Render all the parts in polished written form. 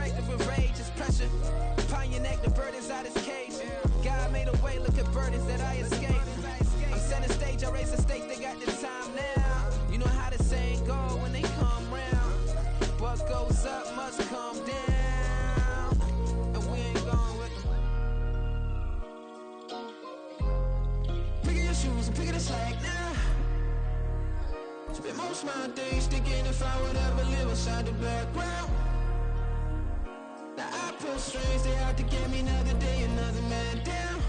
distracted with rage, it's pressure. Pontiac, the burdens out his cage. God made a way, look at burdens that I escaped. I'm setting stage, I raise the stakes, they got the time now. You know how the saying go when they come round. What goes up must come down. And we ain't going with them. Picking your shoes and picking the slack now. Spend most of my days thinking if I would ever live inside the background. Now I pull strings, they out to get me another day, another man down.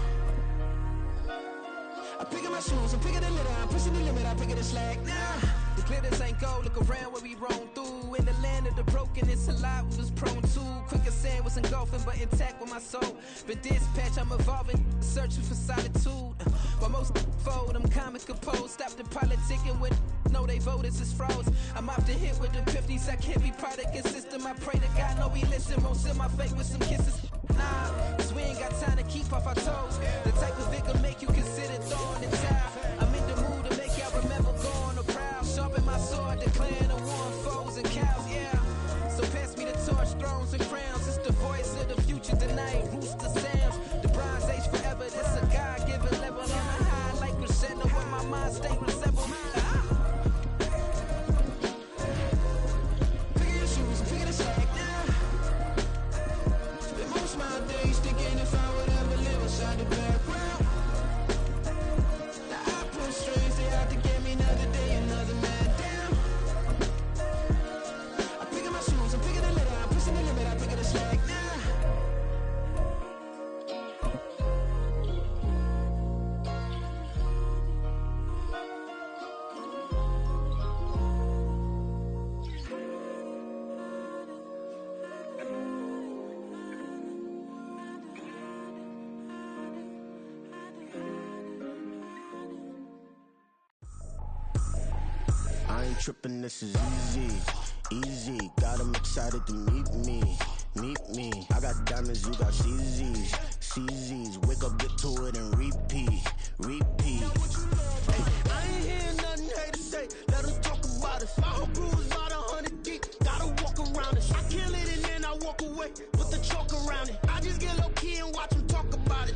I'm picking my shoes, I'm picking the litter, I'm pushing the limit, I'm picking the slack now. The glitters ain't gold, look around where we roam through. In the land of the broken, it's a lot we was prone to. Quicker sand was engulfing, but intact with my soul. But dispatch, I'm evolving, searching for solitude. While most fold, I'm comic composed. Stop the politicking with no, they voters is frauds. I'm off the hit with the 50s, I can't be product and system. I pray to God, no, we listen. Won't seal my fate with some kisses. Nah, cause we ain't got time to keep off our toes. The type of vigor make you consider throwing the towel. I'm in the mood to make y'all remember going to proud. Sharpen my sword, declaring the war on foes and cows, yeah. So pass me the torch, thrones and crowns. It's the voice of the future tonight, rooster sounds. The Bronze Age forever, this a God-given level. On a high like crescendo when my mind stay resemble. Picking your shoes, picking the slack now. Spend most of my days thinking if I would ever live inside the background. Now I pull strings, they out to get me another day, another man down. I'm picking my shoes, I'm picking the litter, I'm pushing the limit, I'm picking the slack now. I ain't tripping, this is easy, easy. Got 'em excited to meet me. I got diamonds, you got CZs. Wake up, get to it, and repeat. Hey, I ain't hearing nothing haters say. Let them talk about us. My whole crew is about 100 deep. Gotta walk around us. I kill it and then I walk away with the chalk around it. I just get low key and watch them talk about it.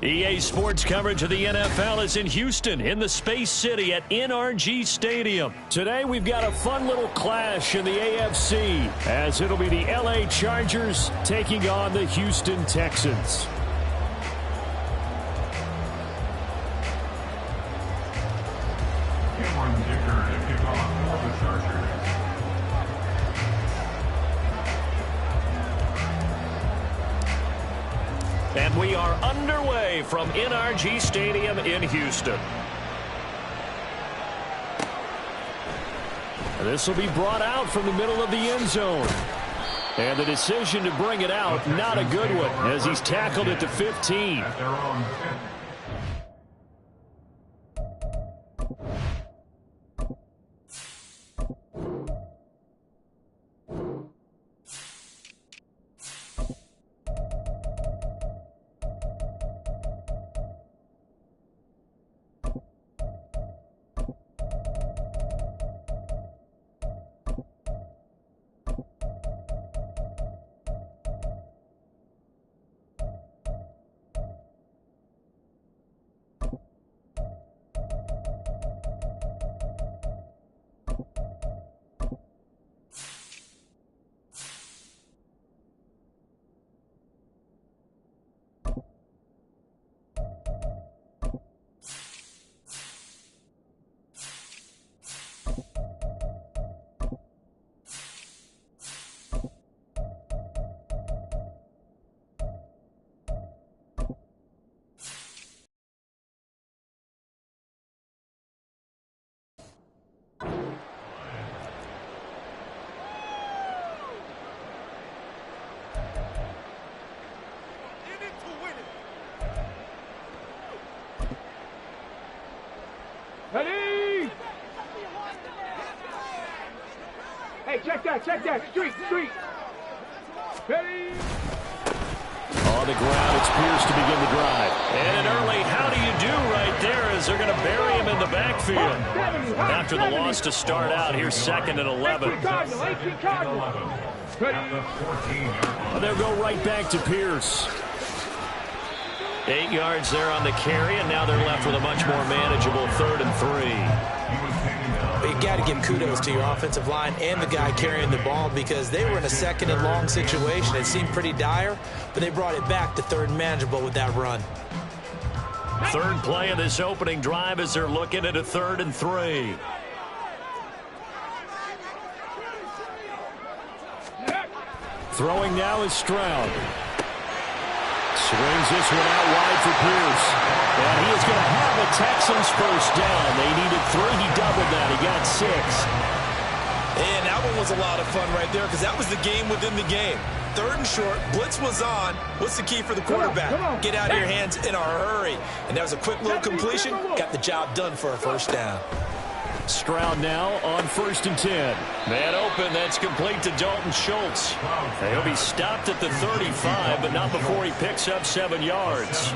EA Sports coverage of the NFL is in Houston in the Space City at NRG Stadium. Today we've got a fun little clash in the AFC as it'll be the LA Chargers taking on the Houston Texans. And we are underway from NRG Stadium in Houston. This will be brought out from the middle of the end zone. And the decision to bring it out, not a good one, as he's tackled it to 15. Ready? Hey, check that. Street. Ready? On the ground, it's Pierce to begin the drive. And an early how do you do right there as they're going to bury him in the backfield. After the loss to start out, here's 2nd and 11. They'll go right back to Pierce. 8 yards there on the carry, and now they're left with a much more manageable 3rd and 3. You got to give kudos to your offensive line and the guy carrying the ball, because they were in a 2nd and long situation. It seemed pretty dire, but they brought it back to 3rd and manageable with that run. 3rd play of this opening drive as they're looking at a 3rd and 3. Throwing now is Stroud. Swings this one out wide for Pierce. And he is going to have a Texans first down. They needed 3. He doubled that. He got 6. And that one was a lot of fun right there, because that was the game within the game. 3rd and short. Blitz was on. What's the key for the quarterback? Get out of your hands in a hurry. And that was a quick little completion. Got the job done for a first down. Stroud now on 1st and 10. Man open, that's complete to Dalton Schultz. He'll be stopped at the 35, but not before he picks up 7 yards.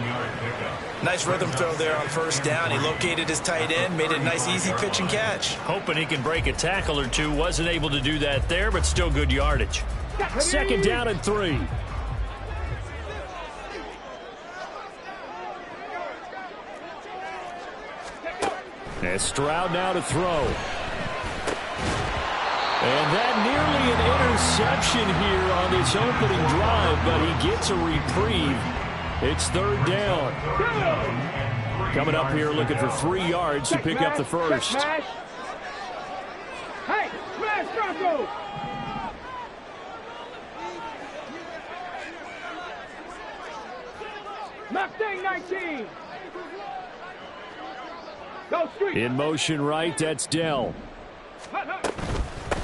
Nice rhythm throw there on 1st down. He located his tight end, made it a nice easy pitch and catch. Hoping he can break a tackle or two. Wasn't able to do that there, but still good yardage. 2nd down and 3. And Stroud now to throw. And that nearly an interception here on this opening drive, but he gets a reprieve. It's 3rd down. Coming up here looking for 3 yards to pick up the first. Hey, smash, Bronco! Mustang 19! In motion right, that's Dell.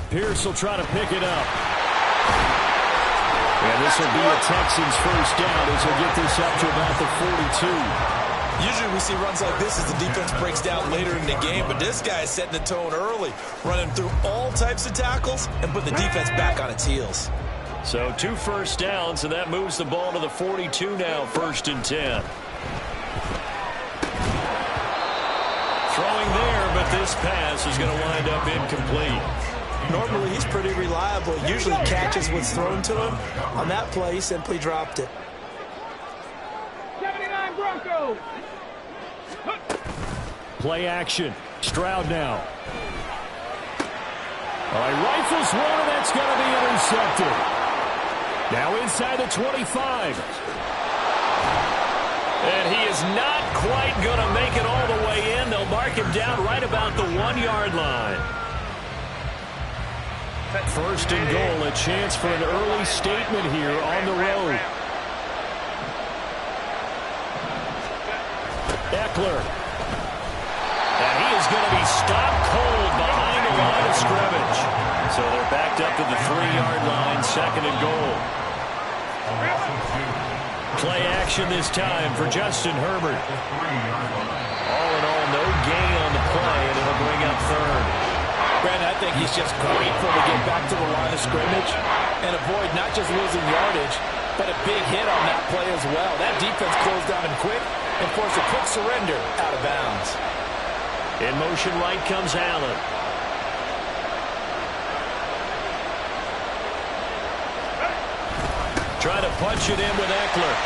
Pierce will try to pick it up. And this will be a Texans first down as he'll get this up to about the 42. Usually we see runs like this as the defense breaks down later in the game, but this guy is setting the tone early, running through all types of tackles and putting the defense back on its heels. So 2 first downs, and that moves the ball to the 42 now, 1st and 10. Throwing there, but this pass is going to wind up incomplete. Normally he's pretty reliable. Usually catches what's thrown to him. On that play, he simply dropped it. 79 Broncos! Play action. Stroud now. All right, rifles one, and that's going to be intercepted. Now inside the 25. And he is not quite going to make it all the way in. They'll mark him down right about the 1-yard line. 1st and goal, a chance for an early statement here on the road. Eckler. And he is going to be stopped cold behind the line of scrimmage. So they're backed up to the 3-yard line, 2nd and goal. Play action this time for Justin Herbert. All in all, no gain on the play, and it'll bring up 3rd. Brandon, I think he's just grateful to get back to the line of scrimmage and avoid not just losing yardage, but a big hit on that play as well. That defense closed down him quick and forced a quick surrender out of bounds. In motion right comes Allen. Try to punch it in with Eckler.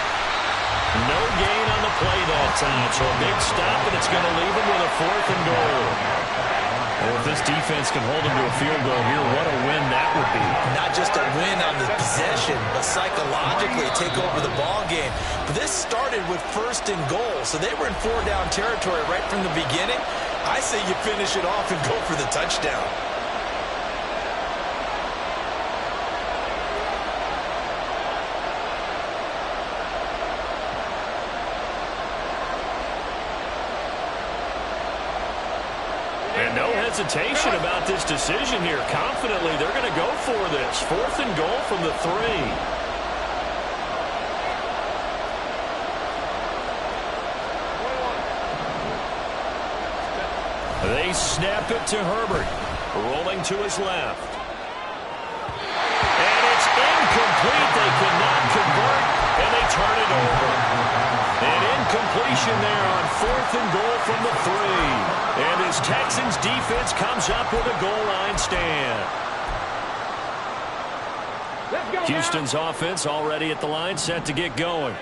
No gain on the play that time. So a big stop, and it's going to leave him with a 4th and goal. Well, if this defense can hold him to a field goal here, what a win that would be. Not just a win on the possession, but psychologically take over the ball game. But this started with 1st and goal, so they were in 4-down territory right from the beginning. I say you finish it off and go for the touchdown. Hesitation about this decision here. Confidently, they're going to go for this. 4th and goal from the 3. They snap it to Herbert. Rolling to his left. And it's incomplete. They could not convert, and they turn it over. An incompletion there on 4th and goal from the 3. And his Texans defense comes up with a goal line stand. Houston's offense already at the line, set to get going.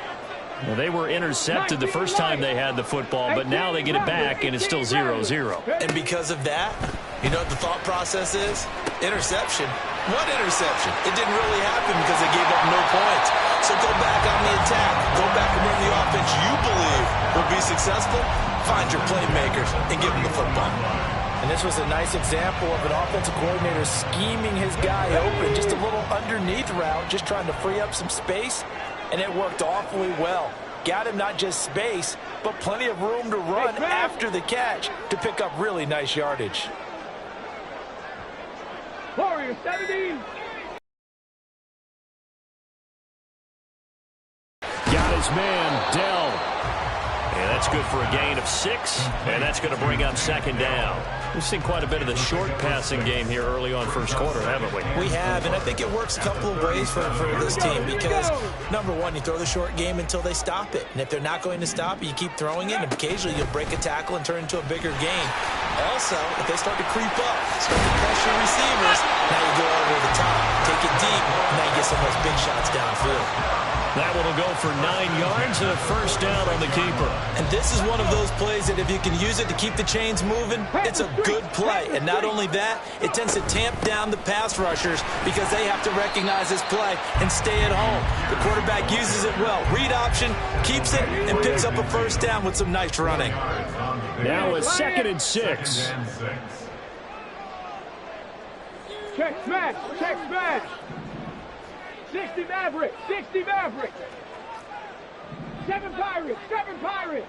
Well, they were intercepted the first time they had the football, but now they get it back, and it's still 0-0. And because of that, you know what the thought process is? Interception. What interception? It didn't really happen because they gave up no points. So go back on the attack. Go back and run the offense you believe will be successful. Find your playmakers and give them the football. And this was a nice example of an offensive coordinator scheming his guy open. Just a little underneath route, just trying to free up some space. And it worked awfully well. Got him not just space, but plenty of room to run after the catch to pick up really nice yardage. Warriors 17. Got his man, Dell. And that's good for a gain of 6, and that's going to bring up second down. We've seen quite a bit of the short passing game here early on first quarter, haven't we? We have, and I think it works a couple of ways for this team because, number one, you throw the short game until they stop it. And if they're not going to stop it, you keep throwing it, and occasionally you'll break a tackle and turn into a bigger gain. Also, if they start to creep up, start to pressure receivers, now you go over the top, take it deep, and now you get some of those big shots downfield. That one will go for 9 yards and a first down on the keeper. And this is one of those plays that if you can use it to keep the chains moving, it's a good play. And not only that, it tends to tamp down the pass rushers because they have to recognize this play and stay at home. The quarterback uses it well. Read option, keeps it, and picks up a first down with some nice running. Now a 2nd and 6. Check smash. Check smash. 60 Maverick. 60 Maverick. 7 Pirates. 7 Pirates.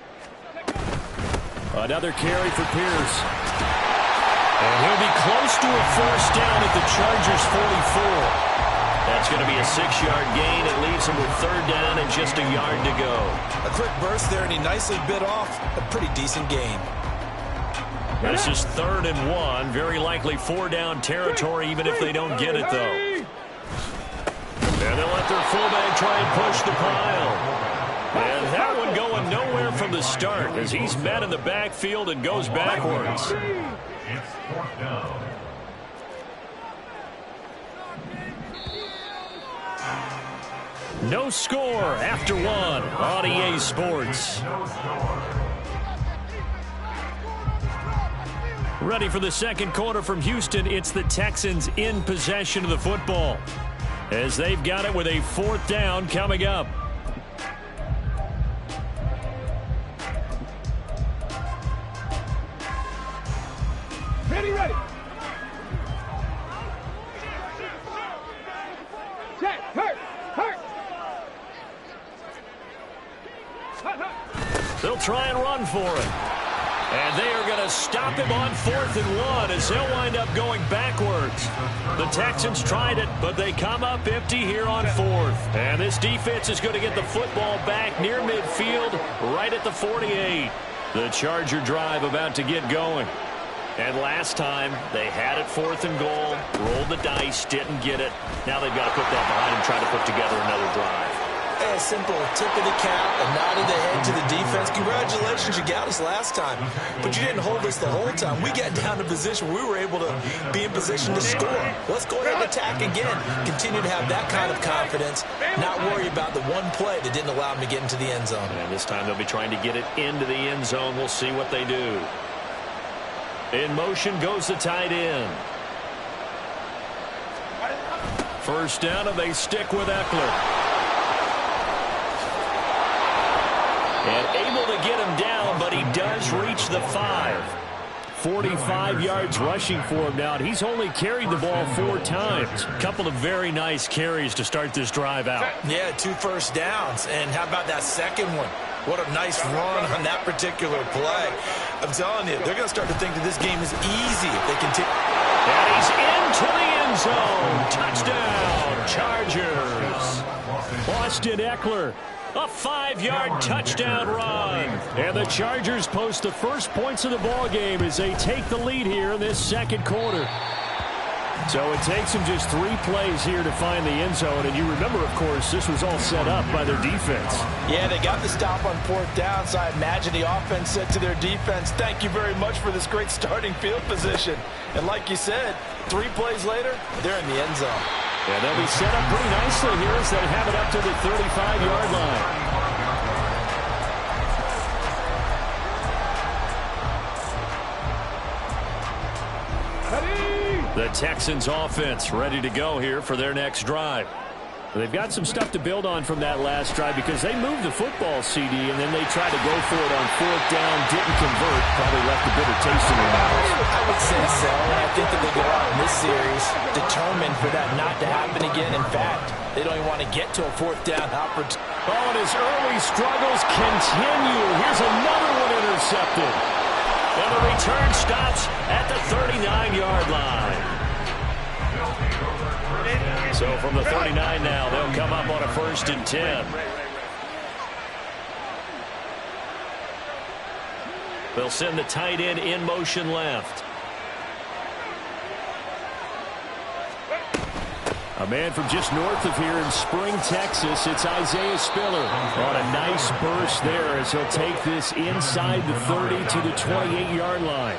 Another carry for Pierce. And he'll be close to a first down at the Chargers' 44. That's going to be a 6-yard gain. It leaves him with 3rd down and just a yard to go. A quick burst there, and he nicely bit off a pretty decent gain. This is 3rd and 1. Very likely 4-down territory, even if they don't get it, though. And they'll let their fullback try and push the pile. And that one going nowhere from the start as he's met in the backfield and goes backwards. It's 4th down. No score after 1 on EA Sports. Ready for the second quarter from Houston. It's the Texans in possession of the football, as they've got it with a 4th down coming up. Ready. Check. Hurt. They'll try and run for it. And they are going to stop him on 4th and 1 as he'll wind up going backwards. The Texans tried it, but they come up empty here on 4th. And this defense is going to get the football back near midfield, right at the 48. The Charger drive about to get going. And last time, they had it 4th and goal, rolled the dice, didn't get it. Now they've got to put that behind and try to put together another drive. A simple tip of the cap, a nod of the head to the defense. Congratulations, you got us last time. But you didn't hold us the whole time. We got down to position. We were able to be in position to score. Let's go ahead and attack again. Continue to have that kind of confidence. Not worry about the one play that didn't allow them to get into the end zone. And this time they'll be trying to get it into the end zone. We'll see what they do. In motion goes the tight end. First down, and they stick with Eckler. And able to get him down, but he does reach the 5. 45 yards rushing for him now, and he's only carried the ball 4 times. A couple of very nice carries to start this drive out. Yeah, 2 first downs. And how about that second one? What a nice run on that particular play. I'm telling you, they're going to start to think that this game is easy if they continue. And he's into the end zone. Touchdown, Chargers. Austin Eckler. A 5-yard touchdown run. And the Chargers post the first points of the ball game as they take the lead here in this second quarter. So it takes them just 3 plays here to find the end zone. And you remember, of course, this was all set up by their defense. Yeah, they got the stop on 4th down, so I imagine the offense said to their defense, thank you very much for this great starting field position. And like you said, 3 plays later, they're in the end zone. And they'll be set up pretty nicely here as they have it up to the 35-yard line. The Texans offense ready to go here for their next drive. They've got some stuff to build on from that last drive because they moved the football, CD, and then they tried to go for it on 4th down, didn't convert, probably left a bitter taste in their mouths. I would say so, and I think that they go out in this series determined for that not to happen again. In fact, they don't even want to get to a 4th down opportunity. Oh, and his early struggles continue. Here's another one intercepted. And the return stops at the 39-yard line. So from the 39 now, they'll come up on a 1st and 10. They'll send the tight end in motion left. A man from just north of here in Spring, Texas, it's Isaiah Spiller on a nice burst there as he'll take this inside the 30 to the 28-yard line.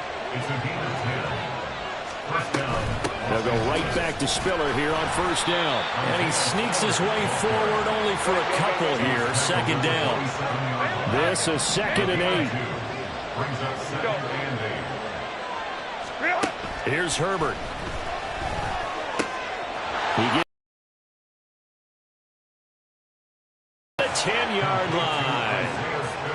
They'll go right back to Spiller here on 1st down. And he sneaks his way forward only for a couple here. 2nd down. This is 2nd and 8. Here's Herbert. He gets the 10-yard line.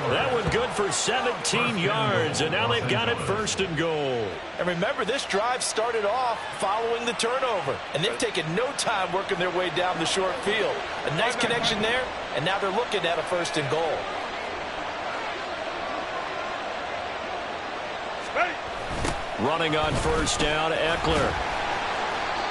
That one good for 17 yards, and now they've got it 1st and goal. And remember, this drive started off following the turnover, and they've taken no time working their way down the short field. A nice connection there, and now they're looking at a 1st and goal. Running on 1st down, Eckler.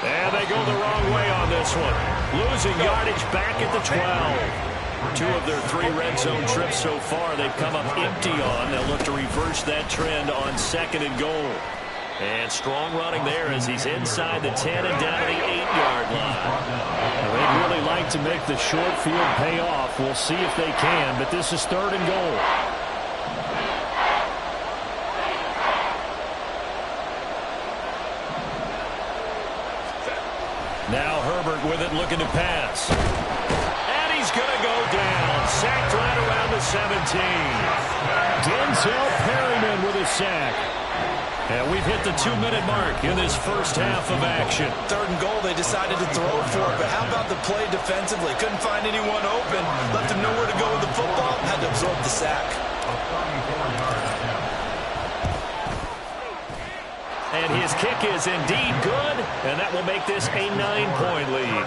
And they go the wrong way on this one. Losing yardage back at the 12. 2 of their 3 red zone trips so far they've come up empty on. They'll look to reverse that trend on 2nd and goal. And strong running there as he's inside the 10 and down to the 8-yard line. Now, they'd really like to make the short field pay off. We'll see if they can, but this is 3rd and goal. Now Herbert with it, looking to pass. And he's going to go down. Sacked right around the 17. Denzel Perryman with a sack. And we've hit the 2-minute mark in this first half of action. 3rd and goal, they decided to throw for it. But how about the play defensively? Couldn't find anyone open. Left him nowhere to go with the football. Had to absorb the sack. And his kick is indeed good, and that will make this a 9-point lead.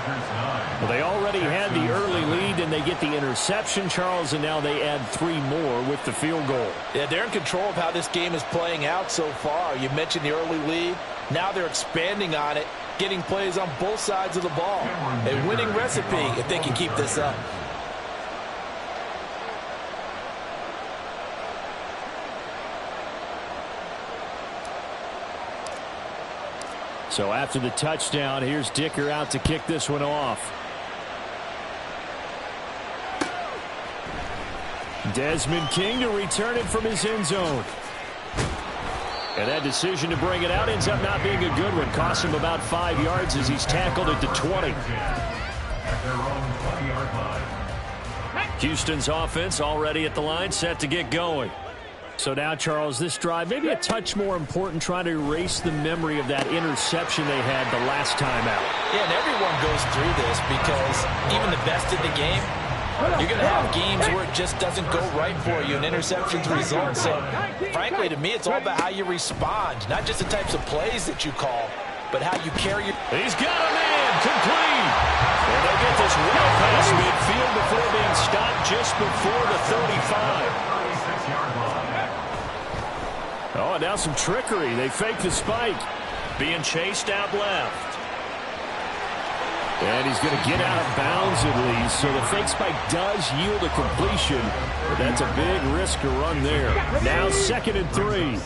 Well, they already had the early lead, and they get the interception, Charles, and now they add 3 more with the field goal. Yeah, they're in control of how this game is playing out so far. You mentioned the early lead. Now they're expanding on it, getting plays on both sides of the ball. A winning recipe if they can keep this up. So after the touchdown, here's Dicker out to kick this one off. Desmond King to return it from his end zone. And that decision to bring it out ends up not being a good one. Costs him about 5 yards as he's tackled at the 20. Houston's offense already at the line, set to get going. So now, Charles, this drive maybe a touch more important, trying to erase the memory of that interception they had the last time out. Yeah, and everyone goes through this because even the best in the game, you're going to have games where it just doesn't go right for you, and interceptions result. So, frankly, to me, it's all about how you respond, not just the types of plays that you call, but how you carry your... He's got a man, complete. And they'll get this well past midfield before being stopped just before the 35. Oh, and now some trickery. They fake the spike. Being chased out left. And he's going to get out of bounds at least. So the fake spike does yield a completion. But that's a big risk to run there. Now 2nd and 3.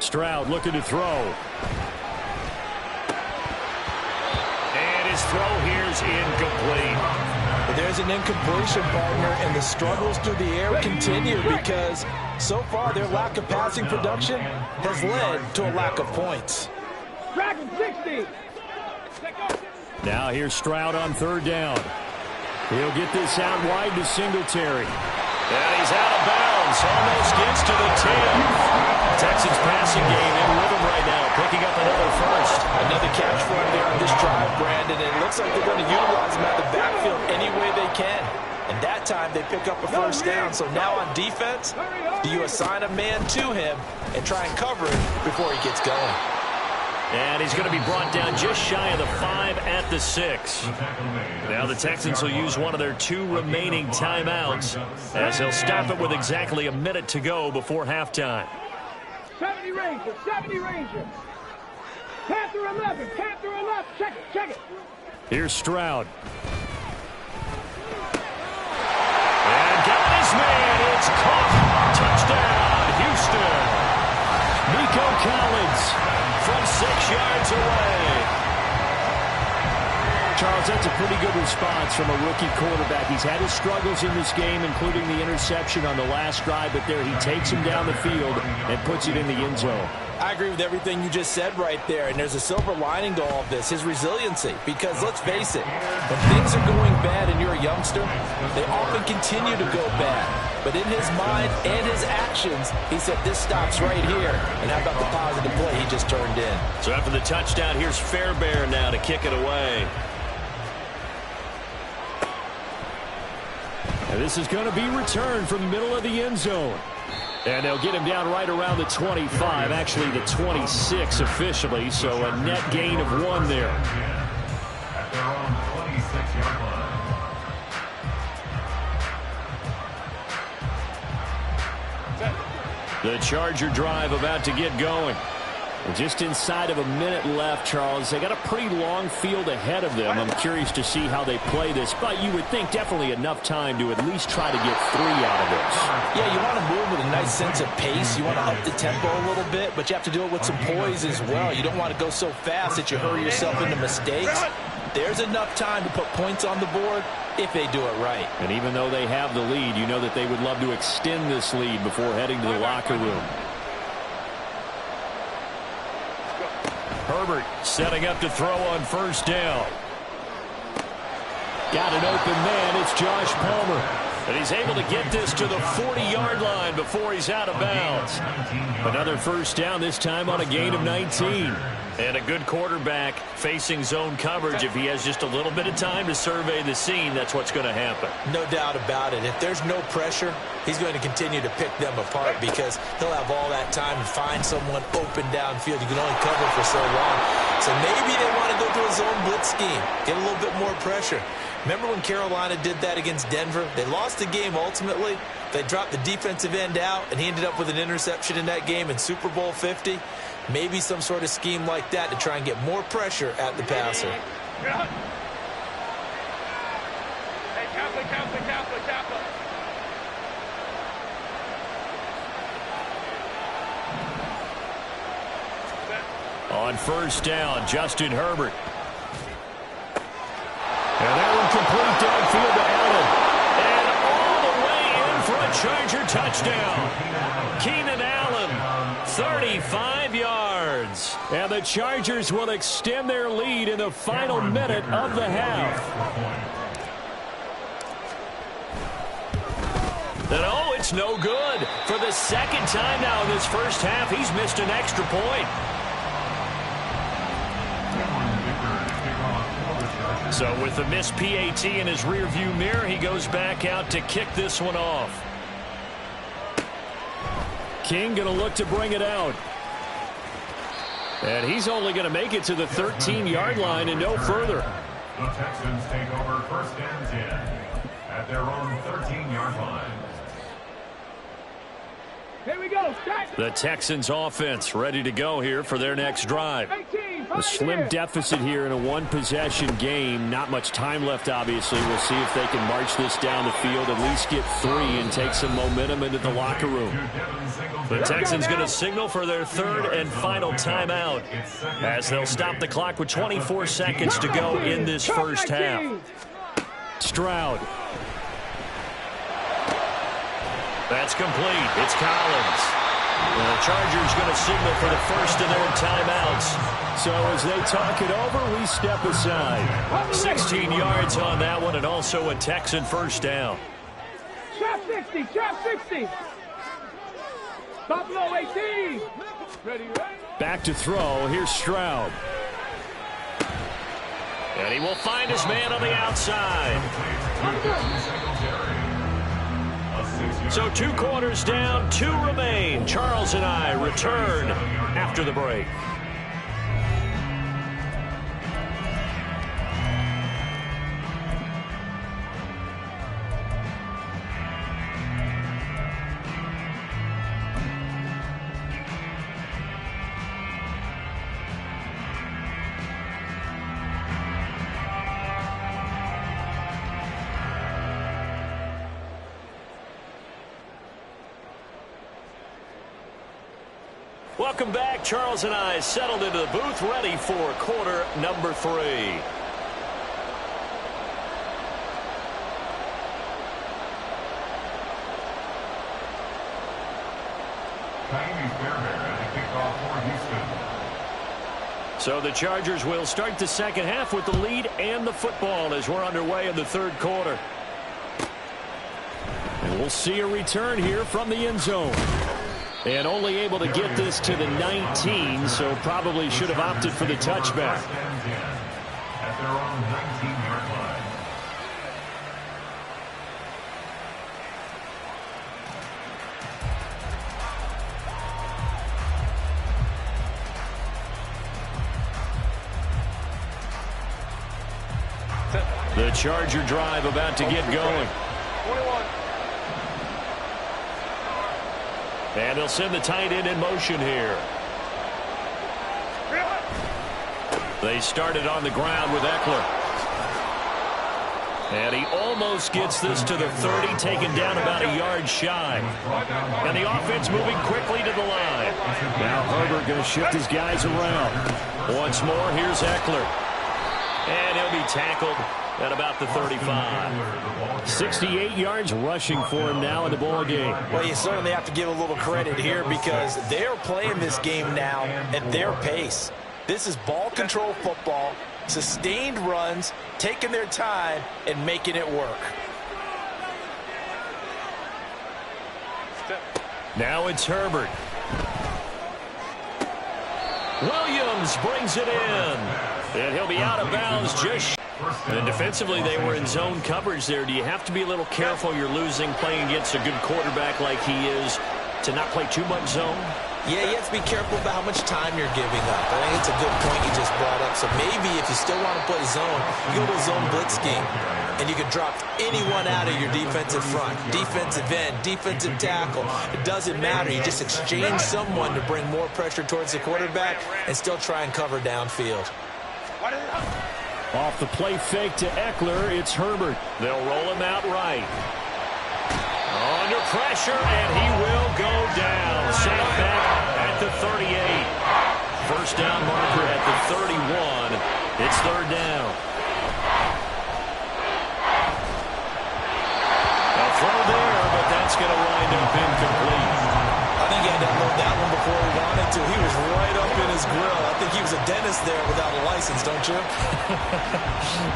Stroud looking to throw. And his throw here's incomplete. But there's an incompletion, partner, and the struggles through the air continue because so far their lack of passing production has led to a lack of points. Dragon 60. Now here's Stroud on third down. He'll get this out wide to Singletary. And he's out of bounds. Almost gets to the 10. Texans passing game in rhythm right now, picking up another first. Another catch for him there on this drive, Brandon. And it looks like they're going to utilize him out of the backfield any way they can. And that time they pick up a first down. So now on defense, do you assign a man to him and try and cover him before he gets going? And he's going to be brought down just shy of the 5 at the 6. Now the Texans will use one of their 2 remaining timeouts as they'll stop it with exactly a minute to go before halftime. 70 Ranger, 70 Ranger. Panther 11, Panther 11. Check it, check it. Here's Stroud. And got his man. It's caught. Touchdown, Houston. Nico Collins from 6 yards away. Charles, that's a pretty good response from a rookie quarterback. He's had his struggles in this game, including the interception on the last drive, but there he takes him down the field and puts it in the end zone. I agree with everything you just said right there, and there's a silver lining to all of this, his resiliency. Because let's face it, when things are going bad and you're a youngster, they often continue to go bad. But in his mind and his actions, he said this stops right here. And how about the positive play he just turned in? So after the touchdown, here's Fairbairn now to kick it away. And this is going to be returned from the middle of the end zone. And they'll get him down right around the 25, actually the 26 officially, so a net gain of 1 there. At their own 26-yard line. The Charger drive about to get going. Just inside of a minute left, Charles. They got a pretty long field ahead of them. I'm curious to see how they play this, but you would think definitely enough time to at least try to get 3 out of this. Yeah, you want to move with a nice sense of pace. You want to up the tempo a little bit, but you have to do it with some poise as well. You don't want to go so fast that you hurry yourself into mistakes. There's enough time to put points on the board if they do it right. And even though they have the lead, you know that they would love to extend this lead before heading to the locker room. Herbert setting up to throw on first down. Got an open man. It's Josh Palmer. And he's able to get this to the 40-yard line before he's out of bounds. Another first down, this time on a gain of 19. And a good quarterback facing zone coverage. If he has just a little bit of time to survey the scene, that's what's going to happen. No doubt about it. If there's no pressure, he's going to continue to pick them apart because he'll have all that time to find someone open downfield. You can only cover for so long. So maybe they want to go to a zone blitz scheme, get a little bit more pressure. Remember when Carolina did that against Denver? They lost the game ultimately. They dropped the defensive end out, and he ended up with an interception in that game in Super Bowl 50. Maybe some sort of scheme like that to try and get more pressure at the passer. Hey, Kaplan. On first down, Justin Herbert. And that one complete downfield to Allen. And all the way in for a Charger touchdown. Keenan Allen, 35 yards. And the Chargers will extend their lead in the final minute of the half. And oh, it's no good. For the second time now in this first half, he's missed an extra point. So with the missed PAT in his rearview mirror, he goes back out to kick this one off. King going to look to bring it out. And he's only going to make it to the 13-yard line and no further. The Texans take over first and 10 at their own 13-yard line. Here we go. The Texans offense ready to go here for their next drive. A slim deficit here in a one-possession game. Not much time left, obviously. We'll see if they can march this down the field, at least get 3 and take some momentum into the locker room. The Texans going to signal for their third and final timeout as they'll stop the clock with 24 seconds to go in this first half. Stroud. That's complete. It's Collins. The Chargers going to signal for the first of their timeouts. So as they talk it over, we step aside. 16 yards on that one, and also a Texan first down. Trap 60, trap 60. Buffalo 18. Ready. Back to throw. Here's Stroud. And he will find his man on the outside. So 2 quarters down, 2 remain. Charles and I return after the break. Welcome back. Charles and I settled into the booth, ready for quarter number 3. So the Chargers will start the second half with the lead and the football as we're underway in the third quarter. And we'll see a return here from the end zone. And only able to get this to the 19, so probably should have opted for the touchback. At their own 19-yard line. The Charger drive about to get going. 21. And they'll send the tight end in motion here. They started on the ground with Eckler. And he almost gets this to the 30, taken down about a yard shy. And the offense moving quickly to the line. Now Herbert going to shift his guys around. Once more, here's Eckler. And he'll be tackled at about the 35. 68 yards rushing for him now in the ball game. Well, you certainly have to give a little credit here because they're playing this game now at their pace. This is ball control football, sustained runs, taking their time, and making it work. Now it's Herbert. Williams brings it in. And he'll be out of bounds just. And defensively, they were in zone coverage there. Do you have to be a little careful? You're losing playing against a good quarterback like he is to not play too much zone? Yeah, you have to be careful about how much time you're giving up. I think it's a good point you just brought up. So maybe if you still want to play zone, you go to a zone blitz scheme, and you can drop anyone out of your defensive front, defensive end, defensive tackle. It doesn't matter. You just exchange someone to bring more pressure towards the quarterback and still try and cover downfield. Off the play fake to Eckler, it's Herbert. They'll roll him out right. Under pressure, and he will go down. Safe back at the 38. First down marker at the 31. It's third down. A throw there, but that's going to wind up incomplete. I think he had to unload that one before he wanted to. He was right up in his grill. I think he was a dentist there without a license, don't you?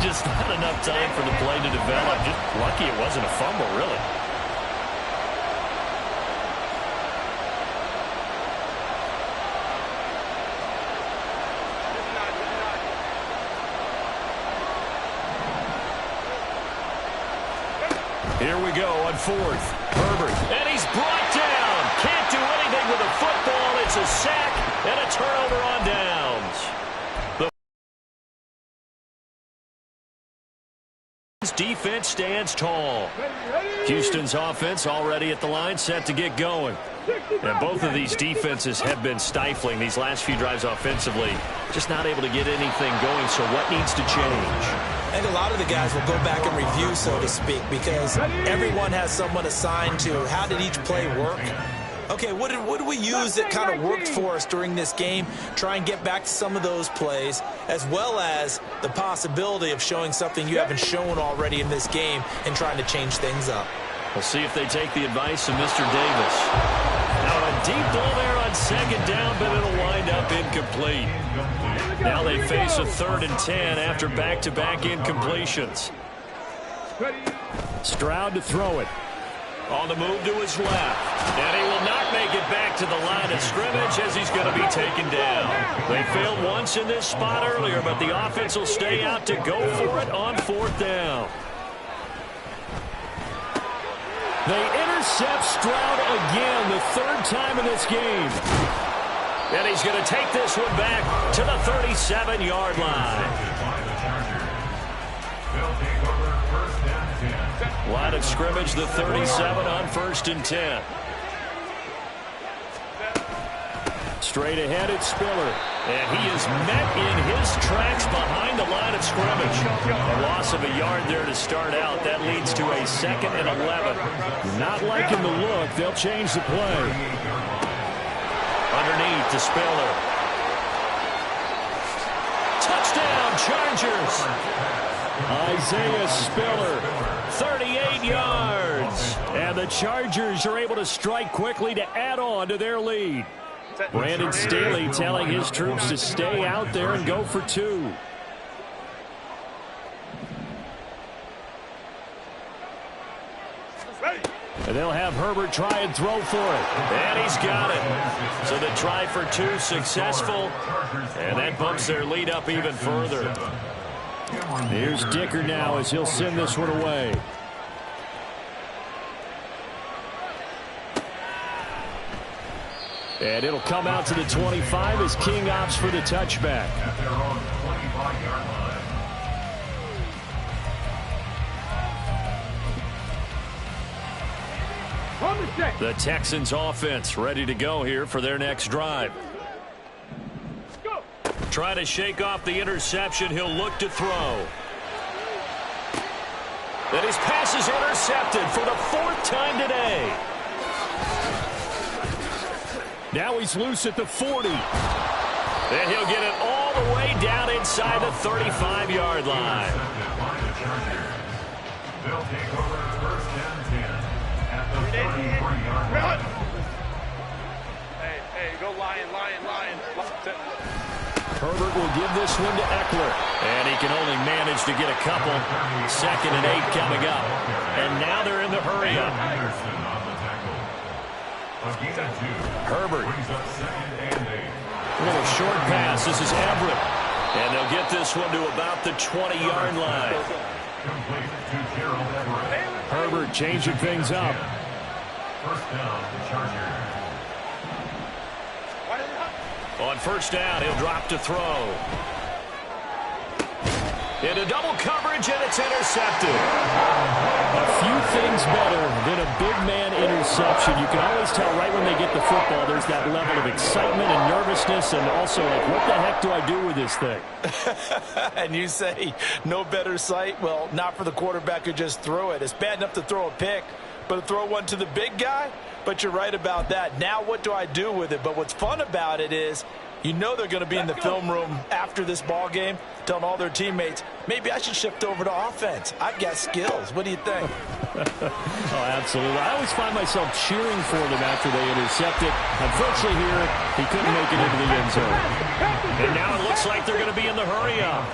Just not enough time for the play to develop. Just lucky it wasn't a fumble, really. Here we go on fourth. Herbert, and he's brought down. Can't do anything with the football. It's a sack and a turnover on downs. The defense stands tall. Houston's offense already at the line, set to get going. And both of these defenses have been stifling these last few drives offensively. Just not able to get anything going, so what needs to change? I think a lot of the guys will go back and review, so to speak, because everyone has someone assigned to how did each play work. Okay, what did we use that kind of worked for us during this game? Try and get back to some of those plays, as well as the possibility of showing something you haven't shown already in this game and trying to change things up. We'll see if they take the advice of Mr. Davis. Now a deep ball there on second down, but it'll wind up incomplete. Now they face a 3rd and 10 after back-to-back incompletions. Stroud to throw it. On the move to his left. And he will not make it back to the line of scrimmage as he's going to be taken down. They failed once in this spot earlier, but the offense will stay out to go for it on 4th down. They intercept Stroud again, the 3rd time in this game. And he's going to take this one back to the 37-yard line. Line of scrimmage, the 37 on 1st and 10. Straight ahead, it's Spiller. And he is met in his tracks behind the line of scrimmage. A loss of a yard there to start out. That leads to a 2nd and 11. Not liking the look. They'll change the play. Underneath to Spiller. Touchdown, Chargers. Isaiah Spiller, 38 yards. And the Chargers are able to strike quickly to add on to their lead. Brandon Staley telling his troops to stay out there and go for 2. And they'll have Herbert try and throw for it. And he's got it. So the try for 2 successful. And that bumps their lead up even further. Here's Dicker now as he'll send this one away. And it'll come out to the 25 as King opts for the touchback. The Texans offense ready to go here for their next drive. Trying to shake off the interception. He'll look to throw. And his pass is intercepted for the 4th time today. Now he's loose at the 40. And he'll get it all the way down inside the 35-yard line. They'll take over 1st and 10 at the 33-yard line. Hey, go Lion. Herbert will give this one to Eckler. And he can only manage to get a couple. 2nd and 8 coming up. And now they're in the hurry up. Herbert. A little short pass. This is Everett. And they'll get this one to about the 20-yard line. Herbert changing things up. 1st down, the Chargers. On 1st down, he'll drop to throw. Into double coverage, and it's intercepted. A few things better than a big man interception. You can always tell right when they get the football, there's that level of excitement and nervousness, and also like, what the heck do I do with this thing? And you say no better sight? Well, not for the quarterback who just threw it. It's bad enough to throw a pick, but to throw one to the big guy? But you're right about that. Now what do I do with it? But what's fun about it is, you know they're going to be in the film room after this ball game telling all their teammates, maybe I should shift over to offense. I've got skills. What do you think? Oh, absolutely. I always find myself cheering for them after they intercept it. Unfortunately here, he couldn't make it into the end zone. And now it looks like they're going to be in the hurry up.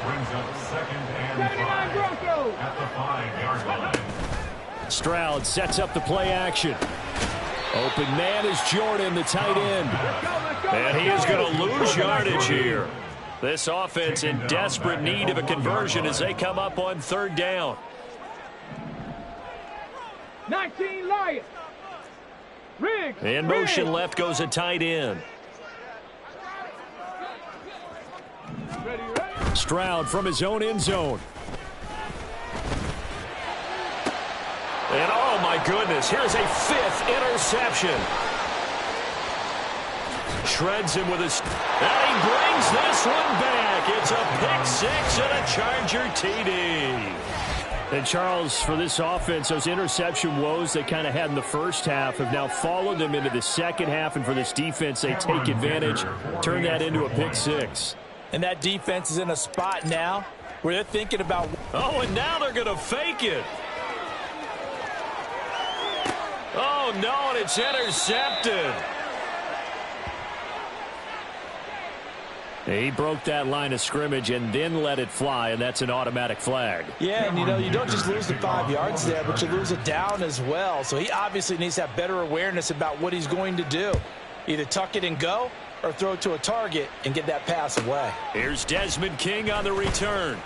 Brings up 2nd and 5 at the 5-yard line. Stroud sets up the play action. Open man is Jordan, the tight end. And he is going to lose yardage here. This offense in desperate need of a conversion as they come up on 3rd down. 19 Lions. Riggs. In motion left goes a tight end. Stroud from his own end zone. And oh my goodness, here's a 5th interception. Shreds him with his... And he brings this one back. It's a pick 6 and a Charger TD. And Charles, for this offense, those interception woes they kind of had in the first half have now followed them into the second half. And for this defense, they take advantage, turn that into a pick six. And that defense is in a spot now where they're thinking about... Oh, and now they're going to fake it. Oh, no, and it's intercepted. He broke that line of scrimmage and then let it fly, and that's an automatic flag. Yeah, and you don't just lose the 5 yards there, but you lose it down as well. So he obviously needs to have better awareness about what he's going to do. Either tuck it and go or throw it to a target and get that pass away. Here's Desmond King on the return.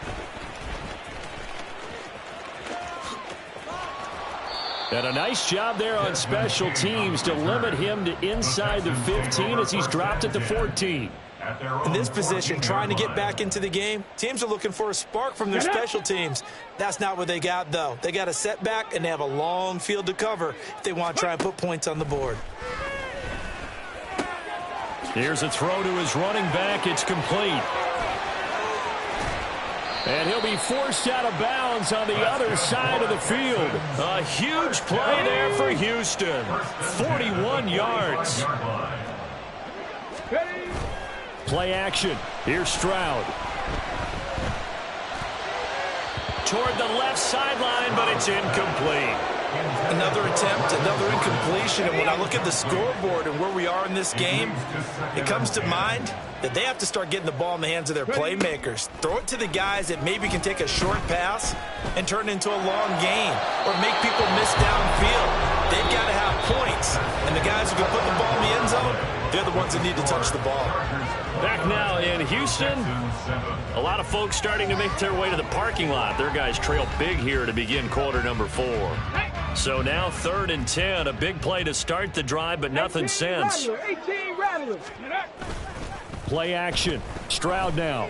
And a nice job there on special teams to limit him to inside the 15 as he's dropped at the 14. In this position, trying to get back into the game, teams are looking for a spark from their special teams. That's not what they got, though. They got a setback, and they have a long field to cover if they want to try and put points on the board. Here's a throw to his running back. It's complete. And he'll be forced out of bounds on the other side of the field. A huge play there for Houston. 41 yards. Play action. Here's Stroud. Toward the left sideline, but it's incomplete. Another attempt, another incompletion, and when I look at the scoreboard and where we are in this game, it comes to mind that they have to start getting the ball in the hands of their playmakers. Throw it to the guys that maybe can take a short pass and turn it into a long gain or make people miss downfield. They've got to have points, and the guys who can put the ball in the end zone, they're the ones that need to touch the ball. Back now in Houston, a lot of folks starting to make their way to the parking lot. Their guys trail big here to begin quarter number 4. So now 3rd and 10, a big play to start the drive, but nothing since. 18 rattlers. Play action. Stroud now.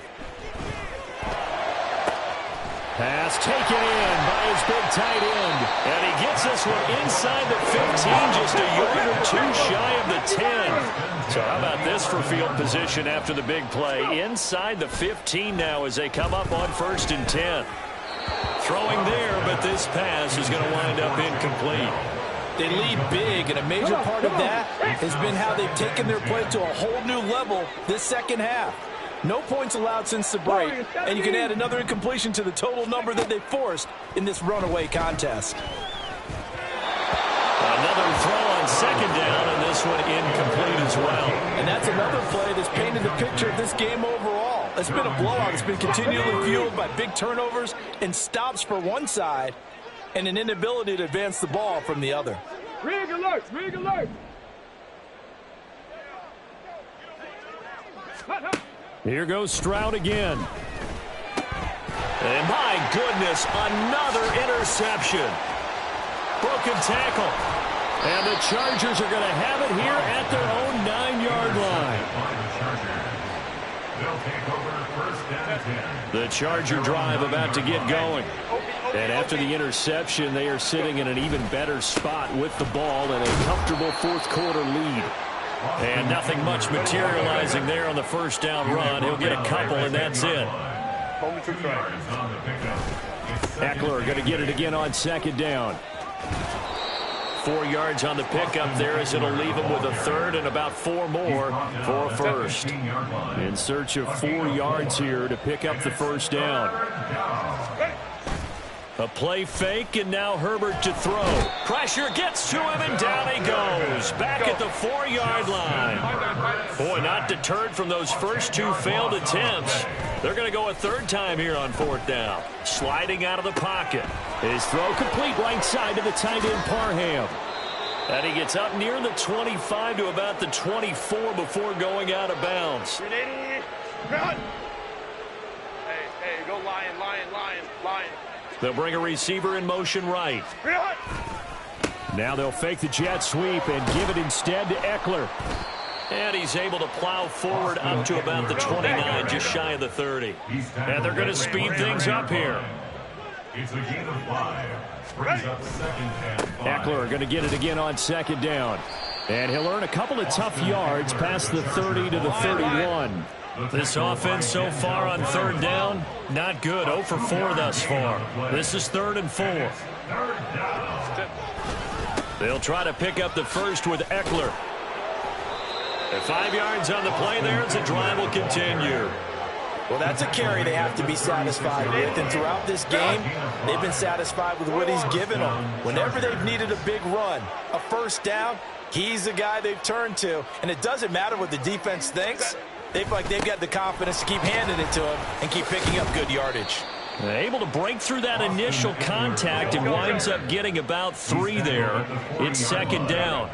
Pass taken in by his big tight end. And he gets this one inside the 15, just a yard or two shy of the 10. So how about this for field position after the big play? Inside the 15 now as they come up on 1st and 10. Throwing there, but this pass is going to wind up incomplete. They lead big, and a major part of that has been how they've taken their play to a whole new level this second half. No points allowed since the break, and you can add another incompletion to the total number that they forced in this runaway contest. Another throw on 2nd down, and this one incomplete as well. And that's another play that's painted the picture of this game overall. It's been a blowout. It's been continually fueled by big turnovers and stops for one side and an inability to advance the ball from the other. Rig alert! Rig alert! Here goes Stroud again. And my goodness, another interception. Broken tackle. And the Chargers are going to have it here at their own 9-yard line. The Charger drive about to get going. And after the interception, they are sitting in an even better spot with the ball and a comfortable 4th quarter lead. And nothing much materializing there on the 1st down run. He'll get a couple, and that's it. Eckler going to get it again on 2nd down. 4 yards on the pickup there as it'll leave him with a 3rd and about 4 more for a 1st. In search of 4 yards here to pick up the 1st down. A play fake, and now Herbert to throw. Pressure gets to him, and down he goes. Back at the 4-yard line. Boy, not deterred from those first 2 failed attempts. They're going to go a 3rd time here on 4th down. Sliding out of the pocket. His throw complete right side to the tight end Parham. And he gets up near the 25 to about the 24 before going out of bounds. Hey, go lion, lion, lion, lion. They'll bring a receiver in motion right. Now they'll fake the jet sweep and give it instead to Eckler. And he's able to plow forward up to about the 29, just shy of the 30. And they're going to speed things up here. It's a gain of 5. Brings up 2nd and 5. Eckler going to get it again on 2nd down. And he'll earn a couple of tough yards past the 30 to the 31. This offense so far on third down, not good. 0 for 4 thus far. This is 3rd and 4. They'll try to pick up the first with Eckler. And 5 yards on the play there as the drive will continue. Well, that's a carry they have to be satisfied with. And throughout this game, they've been satisfied with what he's given them. Whenever they've needed a big run, a first down, he's the guy they've turned to. And it doesn't matter what the defense thinks. They feel like they've got the confidence to keep handing it to him and keep picking up good yardage. Able to break through that initial contact and winds up getting about 3 there. It's 2nd down.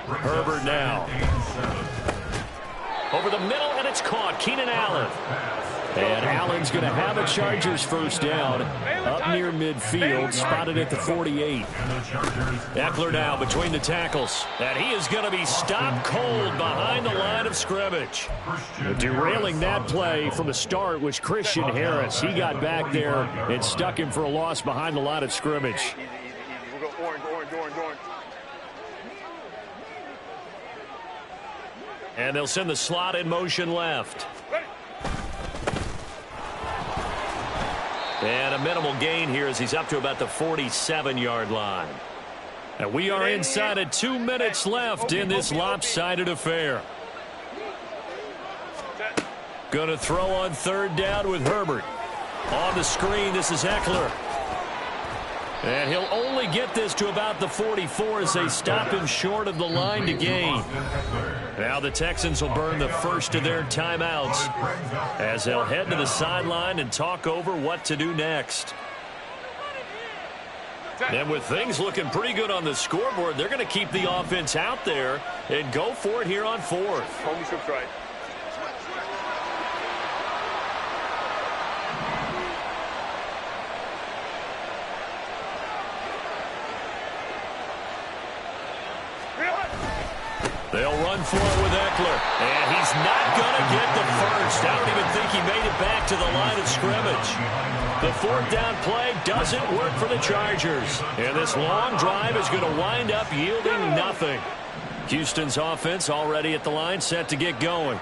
Herbert now. Over the middle, and it's caught. Keenan Allen. And Allen's going to have a Chargers first down up near midfield, spotted at the 48. Eckler now between the tackles. And he is going to be stopped cold behind the line of scrimmage. Derailing that play from the start was Christian Harris. He got back there and stuck him for a loss behind the line of scrimmage. We'll go orange. And they'll send the slot in motion left. And a minimal gain here as he's up to about the 47-yard line. And we are inside of 2 minutes left in this lopsided affair. Going to throw on 3rd down with Herbert. On the screen, this is Eckler. And he'll only get this to about the 44 as they stop him short of the line to gain. Now the Texans will burn the first of their timeouts as they'll head to the sideline and talk over what to do next. And with things looking pretty good on the scoreboard, they're going to keep the offense out there and go for it here on 4th. Homie script's right. They'll run for it with Eckler. And he's not going to get the first. I don't even think he made it back to the line of scrimmage. The 4th down play doesn't work for the Chargers. And this long drive is going to wind up yielding nothing. Houston's offense already at the line, set to get going.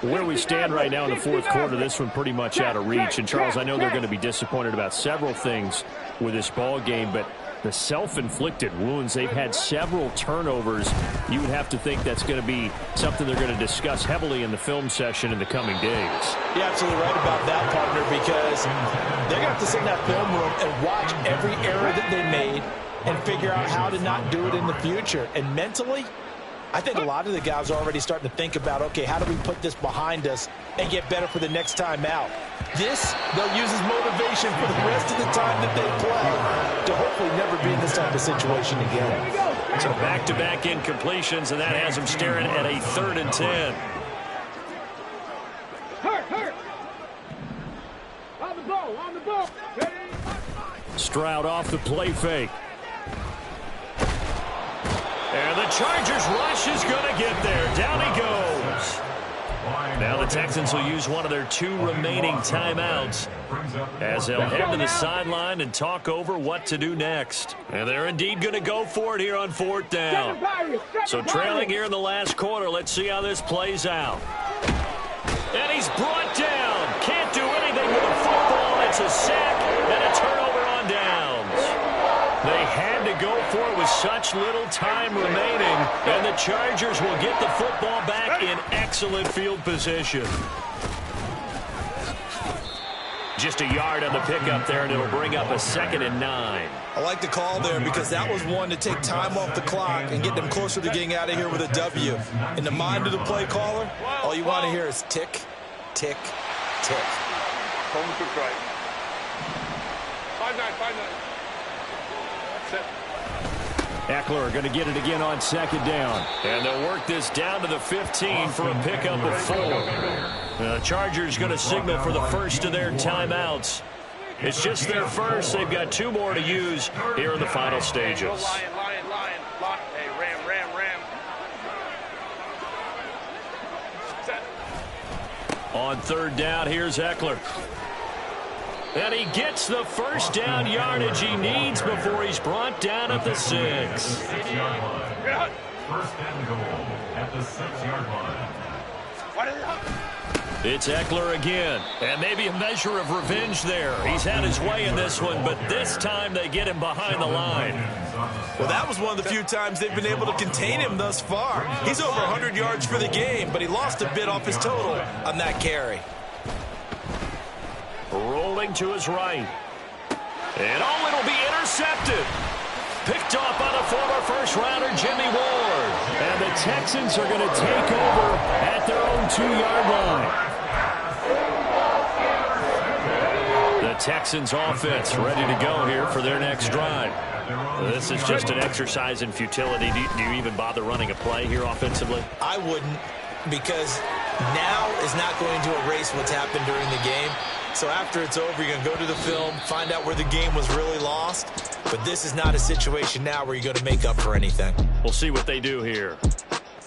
Where we stand right now in the 4th quarter, this one pretty much out of reach. And, Charles, I know they're going to be disappointed about several things with this ball game, but the self-inflicted wounds, they've had several turnovers. You would have to think that's going to be something they're going to discuss heavily in the film session in the coming days. You're absolutely right about that, partner, because they're going to have to sit in that film room and watch every error that they made and figure out how to not do it in the future. And mentally, I think a lot of the guys are already starting to think about, okay, how do we put this behind us and get better for the next time out? This, they'll use as motivation for the rest of the time that they play to hopefully never be in this type of situation again. So back-to-back incompletions, and that has them staring at a 3rd and 10. Hurt. On the ball. Ready? Stroud off the play fake. And the Chargers rush is going to get there. Down he goes. Now the Texans will use one of their 2 remaining timeouts as they'll head to the sideline and talk over what to do next. And they're indeed going to go for it here on 4th down. So trailing here in the last quarter, let's see how this plays out. And he's brought down. Can't do anything with a football. It's a sack and a turnover on downs. They had to go for it with such little time remaining, and the Chargers will get the football back in excellent field position. Just a yard on the pickup there, and it'll bring up a 2nd and 9. I like the call there because that was one to take time off the clock and get them closer to getting out of here with a W. In the mind of the play caller, all you want to hear is tick, tick, tick. Homie script's right. 5-9. Eckler going to get it again on 2nd down. And they'll work this down to the 15 for a pickup of 4. The Chargers going to signal for the first of their timeouts. It's just their first. They've got 2 more to use here in the final stages. Lion. Hey, ram. Set. On 3rd down, here's Eckler. And he gets the first down yardage he needs before he's brought down at the 6. 6-yard line. 1st and goal at the 6-yard line. It's Eckler again, and maybe a measure of revenge there. He's had his way in this one, but this time they get him behind the line. Well, that was one of the few times they've been able to contain him thus far. He's over 100 yards for the game, but he lost a bit off his total on that carry. Rolling to his right. And it'll be intercepted. Picked off by the former first-rounder Jimmy Ward. And the Texans are going to take over at their own 2-yard line. The Texans offense ready to go here for their next drive. This is just an exercise in futility. Do you even bother running a play here offensively? I wouldn't, because now is not going to erase what's happened during the game. So after it's over, you're going to go to the film, find out where the game was really lost. But this is not a situation now where you're going to make up for anything. We'll see what they do here.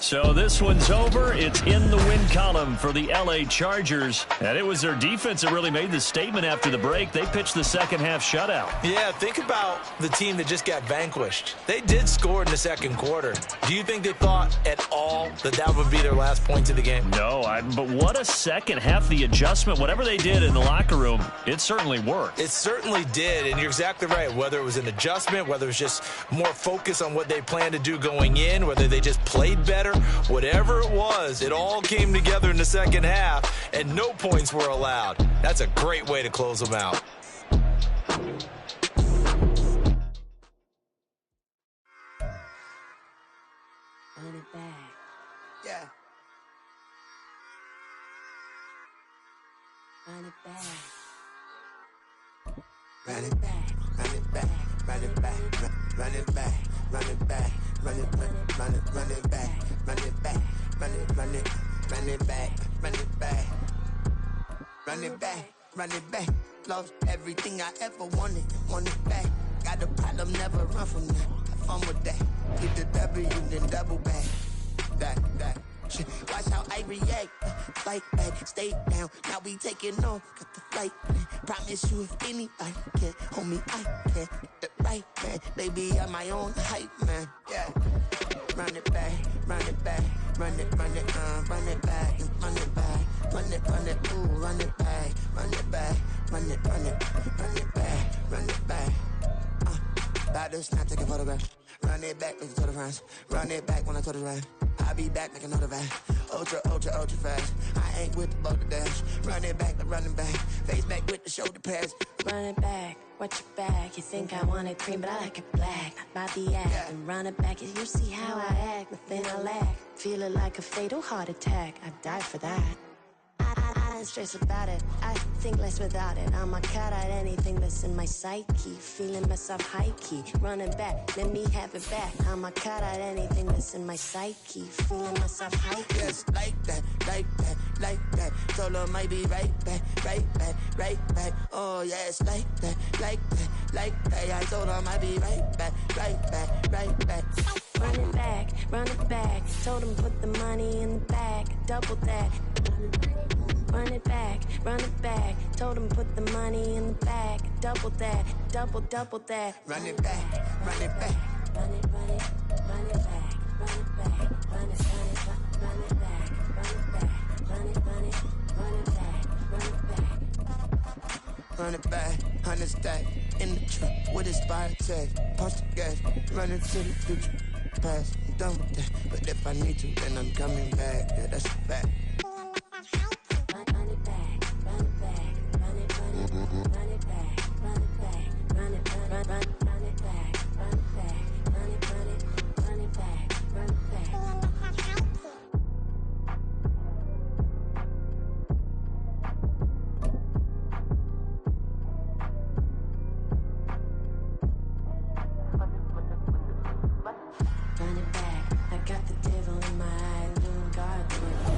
So this one's over. It's in the win column for the L.A. Chargers. And it was their defense that really made the statement after the break. They pitched the second-half shutout. Yeah, think about the team that just got vanquished. They did score in the second quarter. Do you think they thought at all that that would be their last points of the game? No, but what a second half. The adjustment, whatever they did in the locker room, it certainly worked. It certainly did, and you're exactly right. Whether it was an adjustment, whether it was just more focus on what they planned to do going in, whether they just played better, whatever it was, it all came together in the second half, and no points were allowed. That's a great way to close them out. Run it back. Yeah. Run it back. Run it back, run it back, run it back, run it back, run it back, run it back, run it back, run it back, run it back, run it back, run it back, run it back. Lost everything I ever wanted it back. Got a problem, never run from that. Have fun with that. Get the W, then double back. That. Watch how I react. Fight back, stay down. Now we taking off. Got the flight plan. Promise you if anybody can hold me, I can. The right man, baby, I'm my own hype man. Yeah. Run it back, run it back, run it back, run it back, run it, ooh, run it back, run it back, run it back, run it back. About to snap, take a photograph. Run it back, make it to the friends. Run it back when I told it right. I'll be back, make another van. Ultra fast. I ain't with the boat to dash. Run it back, the running back. Face back with the shoulder pads. Run it back, watch your back. You think I want it cream, but I like it black. Not by the act. Yeah. And run it back, you see how I act. Nothing I lack. Feeling like a fatal heart attack. I'd die for that. I don't stress about it. I think less without it. I'm a cut at anything that's in my psyche. Feeling myself high key. Running back, let me have it back. I'm a cut at anything that's in my psyche. Feeling myself high key. Yes, like that. Told her might be right back. Oh yes, like that. I told her might be right back. Run it back. Told him put the money in the bag. Double that. Run it back. Told him put the money in the bag. Double that. Double that. Run it back. Run it back. Run it back. Run it back. Run it back. Run it back. Run it back. Run it back. 100 stack in the truck with his fire tag. Punch the gas. Run into the future. Past. I'm done with that. But if I need to, then I'm coming back. Yeah, that's a fact.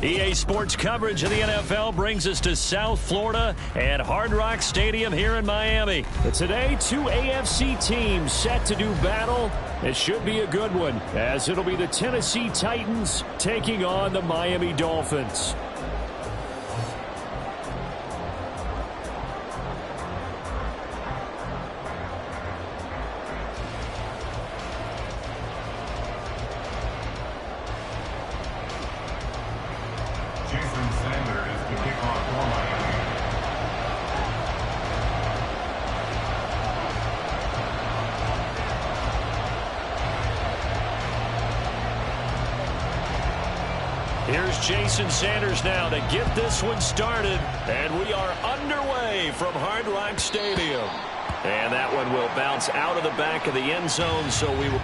EA Sports coverage of the NFL brings us to South Florida at Hard Rock Stadium here in Miami. But today, two AFC teams set to do battle. It should be a good one, as it'll be the Tennessee Titans taking on the Miami Dolphins. Jason Sanders to kick off for Miami. Here's Jason Sanders now to get this one started. And we are underway from Hard Rock Stadium. And that one will bounce out of the back of the end zone, so we will...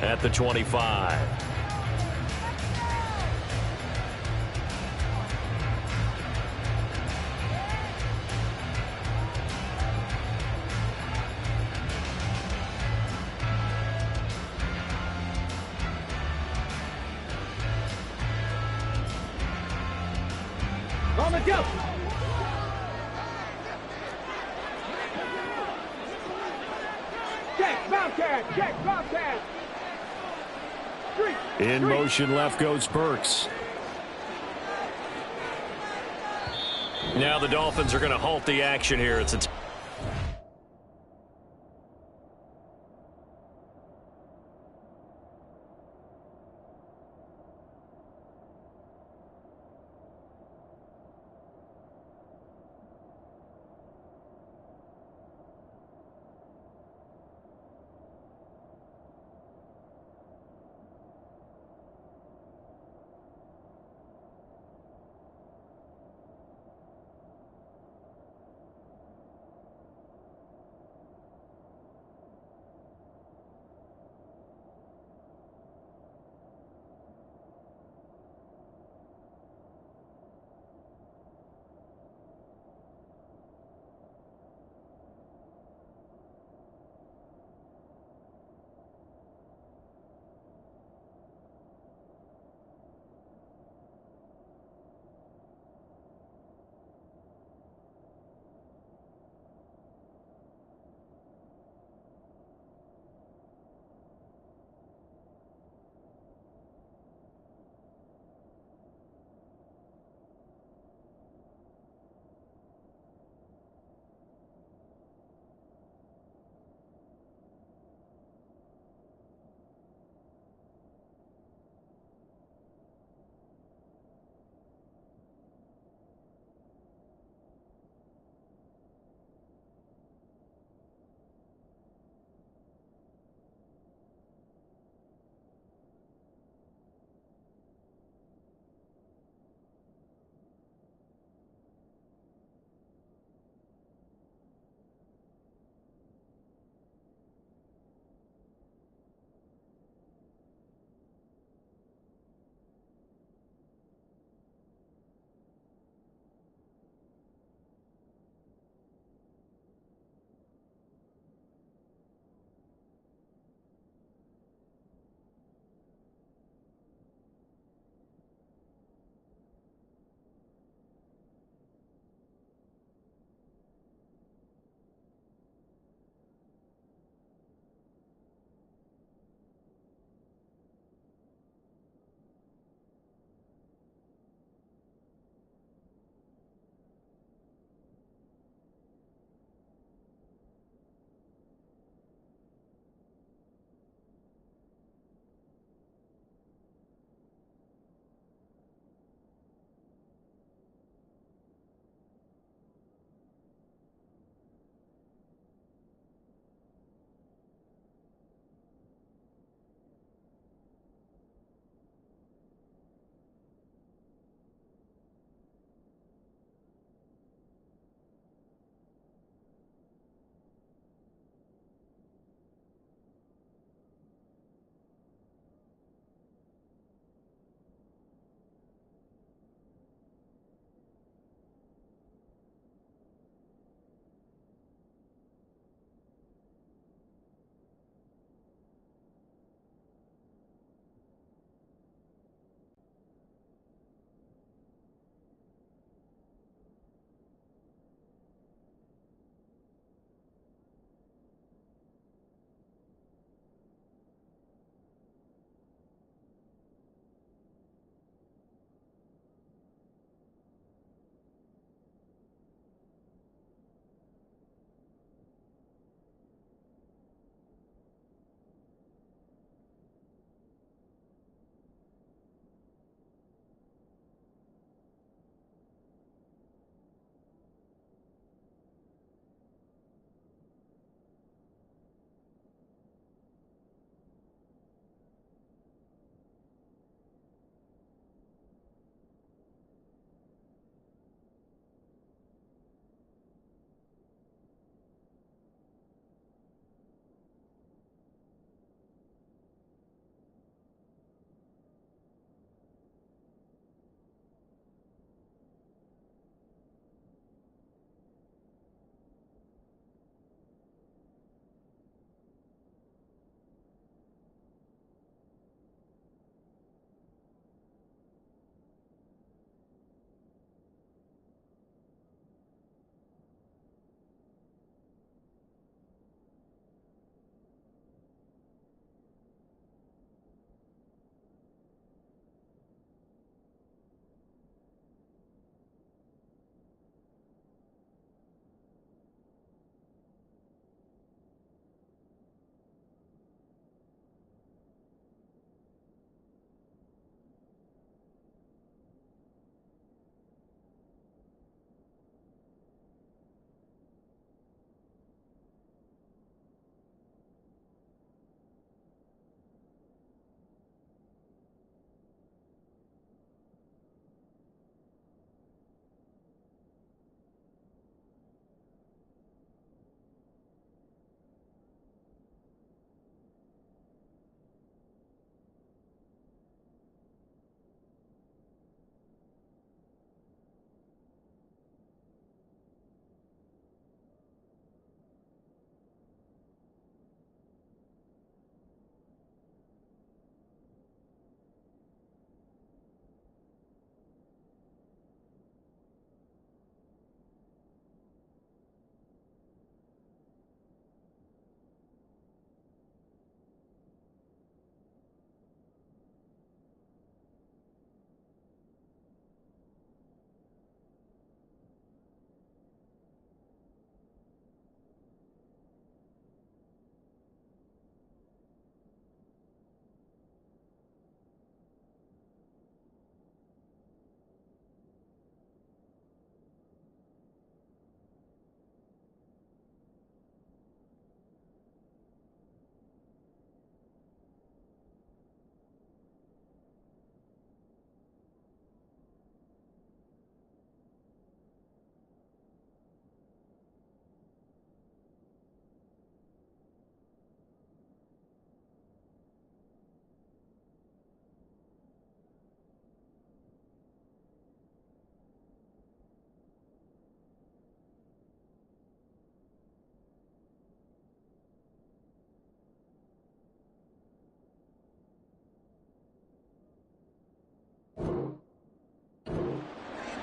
At the 25. On the jump. Check, Bobcat, check, Bobcat. In motion, left goes Burks. Now the Dolphins are going to halt the action here. It's a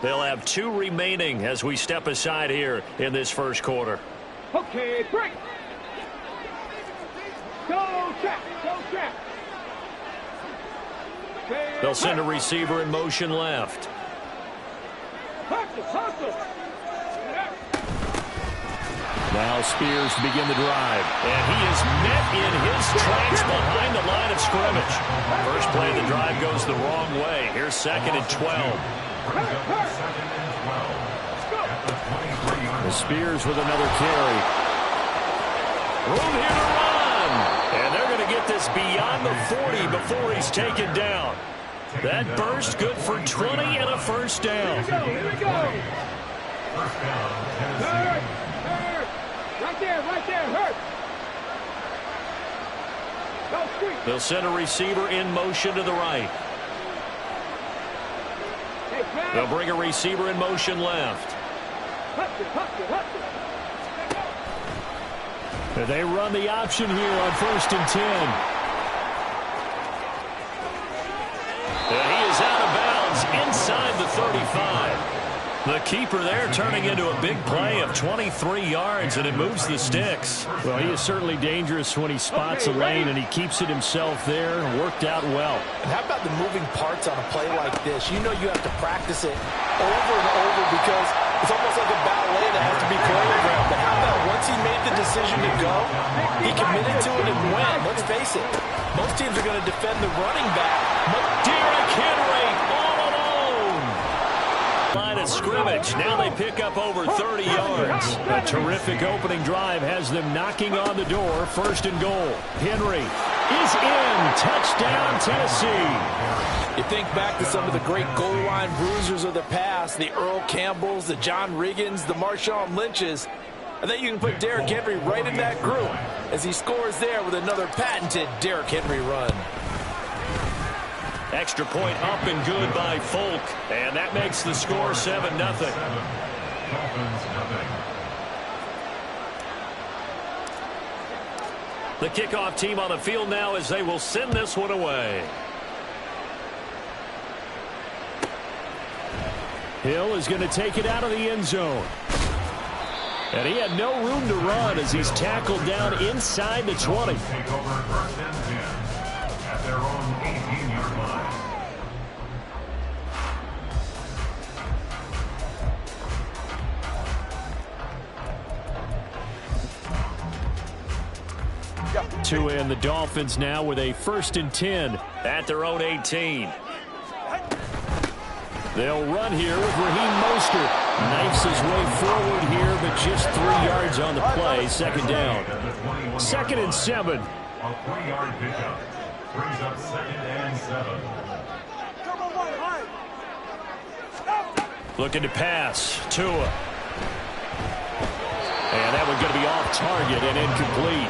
They'll have 2 remaining as we step aside here in this first quarter. Okay, break. Go check, go check. Okay, They'll send a receiver in motion left. Hustle. Now Spears to begin the drive. And he is met in his tracks behind the line of scrimmage. First play of the drive goes the wrong way. Here's 2nd and 12. The Spears with another carry. Room here to run. And they're going to get this beyond the 40 before he's taken down. That burst good for 20 and a first down. Here we go. First down, Tennessee. Right there, hurt. They'll send a receiver in motion to the right. They'll bring a receiver in motion left. They run the option here on 1st and 10. And he is out of bounds inside the 35. The keeper there turning into a big play of 23 yards, and it moves the sticks. Well, he is certainly dangerous when he spots a lane, and he keeps it himself there. Worked out well. And how about the moving parts on a play like this? You know you have to practice it over and over because it's almost like a ballet that has to be choreographed. But how about once he made the decision to go, he committed to it and went. Let's face it, most teams are going to defend the running back. Derrick Henry all alone. Line of scrimmage. Now they pick up over 30 yards. A terrific opening drive has them knocking on the door. 1st and goal. Henry is in. Touchdown, Tennessee. You think back to some of the great goal line bruisers of the past, the Earl Campbells, the John Riggins, the Marshawn Lynches. I think you can put Derrick Henry right in that group as he scores there with another patented Derrick Henry run. Extra point up and good by Folk, and that makes the score 7-0. The kickoff team on the field now as they will send this one away. Hill is going to take it out of the end zone. And he had no room to run as he's tackled down inside the 20. Take over 1st and 10 at their own 18-yard line. Tua and the Dolphins now with a 1st and 10 at their own 18. They'll run here with Raheem Mostert. Knifes his way forward here, but just 3 yards on the play. 2nd down. 2nd and 7. A 3-yard pickup brings up 2nd and 7. Looking to pass. Tua. And that one's going to be off target and incomplete.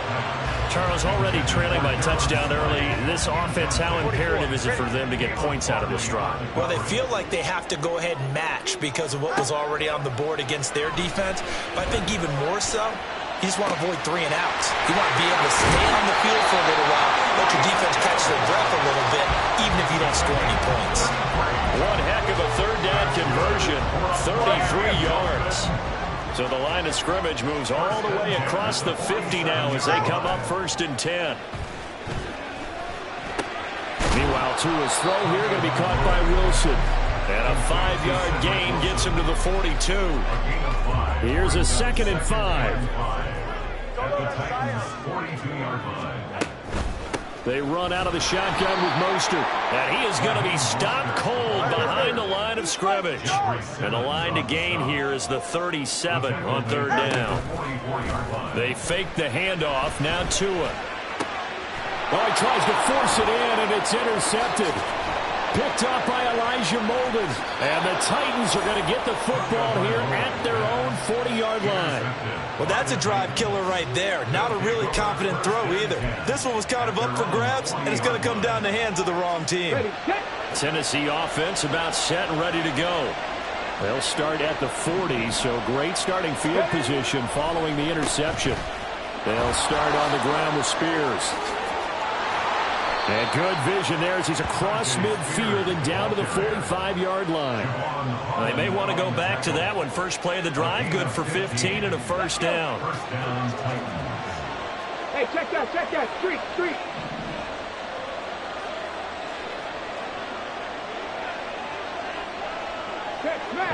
Charles, already trailing by touchdown early. This offense, how imperative is it for them to get points out of this drive? Well, they feel like they have to go ahead and match because of what was already on the board against their defense. But I think even more so, you just want to avoid 3 and outs. You want to be able to stay on the field for a little while, let your defense catch their breath a little bit, even if you don't score any points. One heck of a 3rd down conversion, 33 yards. So the line of scrimmage moves all the way across the 50 now as they come up 1st and 10. Meanwhile, Tua's throw here going to be caught by Wilson. And a 5-yard gain gets him to the 42. Here's a 2nd and 5. At the Titans' 42-yard line. They run out of the shotgun with Mostert. And he is going to be stopped cold behind the line of scrimmage. And the line to gain here is the 37 on 3rd down. They fake the handoff. Now Tua. Oh, he tries to force it in, and it's intercepted. Picked up by Elijah Molden. And the Titans are going to get the football here at their own 40-yard line. Well, that's a drive killer right there. Not a really confident throw either. This one was kind of up for grabs, and it's going to come down the hands of the wrong team. Tennessee offense about set and ready to go. They'll start at the 40, so great starting field position following the interception. They'll start on the ground with Spears. And good vision there as he's across midfield and down to the 45-yard line. Well, they may want to go back to that one. First play of the drive, good for 15 and a first down. Hey, check that. Street.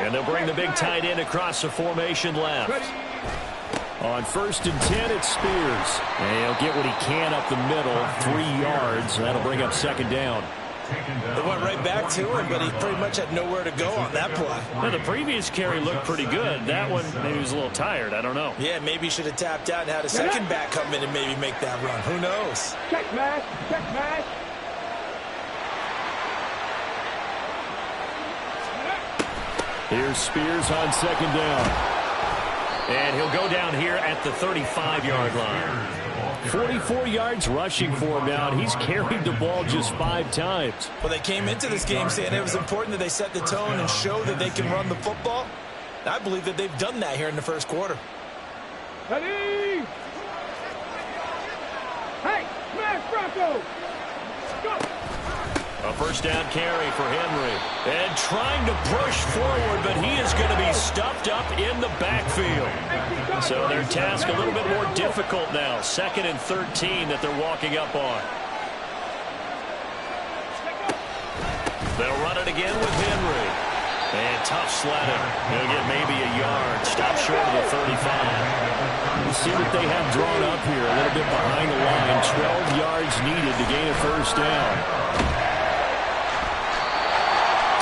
And they'll bring the big tight end across the formation left. On 1st and 10, it's Spears. And he'll get what he can up the middle, 3 yards. That'll bring up 2nd down. They went right back to him, but he pretty much had nowhere to go on that play. Well, the previous carry looked pretty good. That one, maybe he was a little tired. I don't know. Yeah, maybe he should have tapped out and had a second back come in and maybe make that run. Who knows? Check match. Here's Spears on 2nd down. And he'll go down here at the 35-yard line. 44 yards rushing for him now, and he's carried the ball just 5 times. Well, they came into this game saying it was important that they set the tone and show that they can run the football. I believe that they've done that here in the first quarter. Ready? Hey, smash Bronco! Go! A first down carry for Henry. And trying to push forward, but he is going to be stuffed up in the backfield. So their task a little bit more difficult now. 2nd and 13 that they're walking up on. They'll run it again with Henry. And tough sledding. He'll get maybe a yard. Stop short of the 35. You see what they have drawn up here. A little bit behind the line. 12 yards needed to gain a first down.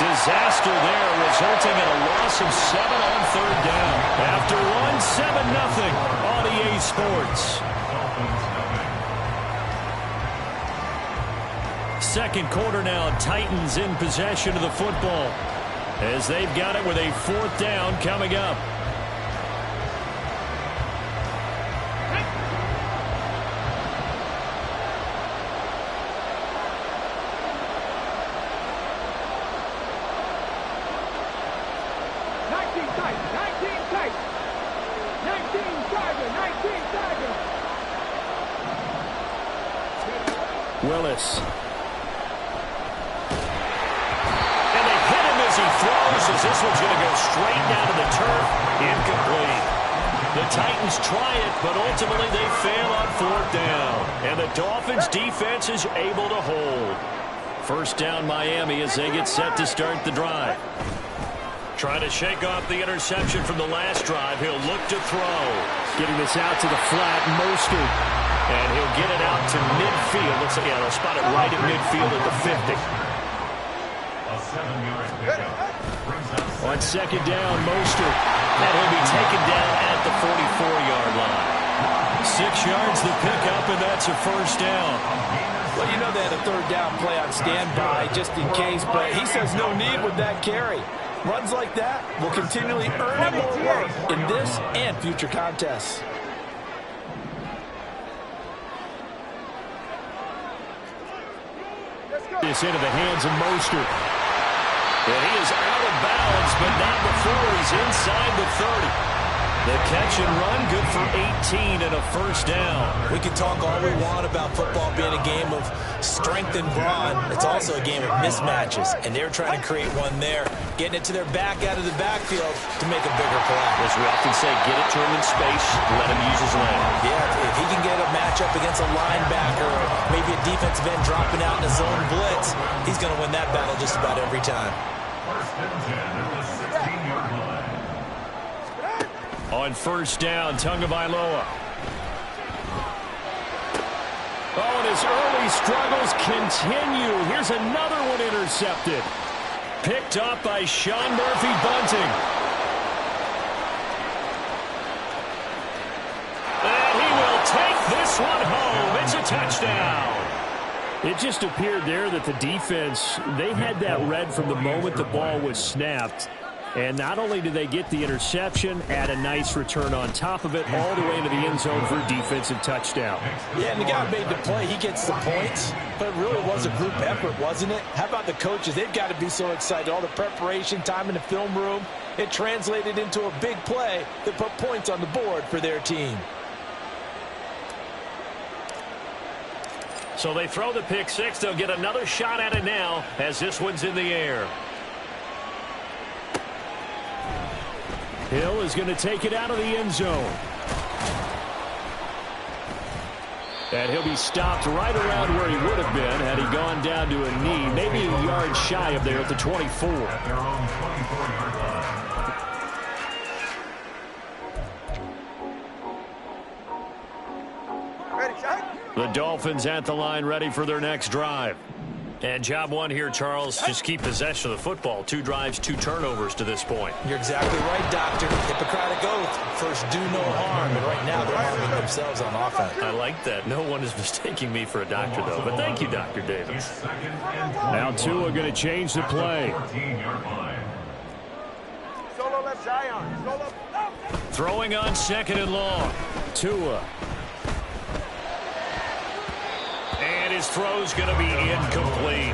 Disaster there, resulting in a loss of 7 on 3rd down. After one, 7-0 on EA Sports. 2nd quarter now, Titans in possession of the football as they've got it with a 4th down coming up. Willis. And they hit him as he throws, as this one's going to go straight down to the turf. Incomplete. The Titans try it, but ultimately they fail on 4th down. And the Dolphins' defense is able to hold. First down Miami as they get set to start the drive. Trying to shake off the interception from the last drive. He'll look to throw. Getting this out to the flat, Mostert. And he'll get it out to midfield. Looks like, they'll spot it right at midfield at the 50. On 2nd down, Mostert. And he'll be taken down at the 44-yard line. 6 yards the pickup, and that's a first down. Well, you know they had a 3rd down play on standby just in case, but he says no need with that carry. Runs like that will continually earn him more work in this and future contests. This into the hands of Mostert. And he is out of bounds, but not before he's inside the 30. The catch and run, good for 18 and a first down. We can talk all we want about football being a game of strength and brawn. It's also a game of mismatches, and they're trying to create one there, getting it to their back out of the backfield to make a bigger play. As we often say, get it to him in space, let him use his leg. Yeah, if he can get a matchup against a linebacker or maybe a defensive end dropping out in a zone blitz, he's going to win that battle just about every time. First and 10 at the 16-yard line. On first down, Tagovailoa. Oh, and his early struggles continue. Here's another one intercepted. Picked up by Sean Murphy-Bunting. And he will take this one home. It's a touchdown. It just appeared there that the defense, they had that read from the moment the ball was snapped. And not only did they get the interception, add a nice return on top of it, all the way into the end zone for a defensive touchdown. Yeah, and the guy made the play. He gets the points, but it really was a group effort, wasn't it? How about the coaches? They've got to be so excited. All the preparation, time in the film room, it translated into a big play that put points on the board for their team. So they throw the pick six. They'll get another shot at it now as this one's in the air. Hill is going to take it out of the end zone. And he'll be stopped right around where he would have been had he gone down to a knee, maybe a yard shy of there at the 24. At their own 24-yard line. The Dolphins at the line, ready for their next drive. And job one here, Charles, just keep possession of the football. 2 drives, 2 turnovers to this point. You're exactly right, Doctor. Hippocratic oath. First, do no harm. And right now, they're harming themselves on offense. I like that. No one is mistaking me for a doctor, though. But thank you, Dr. Davis. Now Tua going to change the play. 14-yard line. Solo left Zion. Solo. Throwing on 2nd and long. Tua. And his throw's going to be incomplete.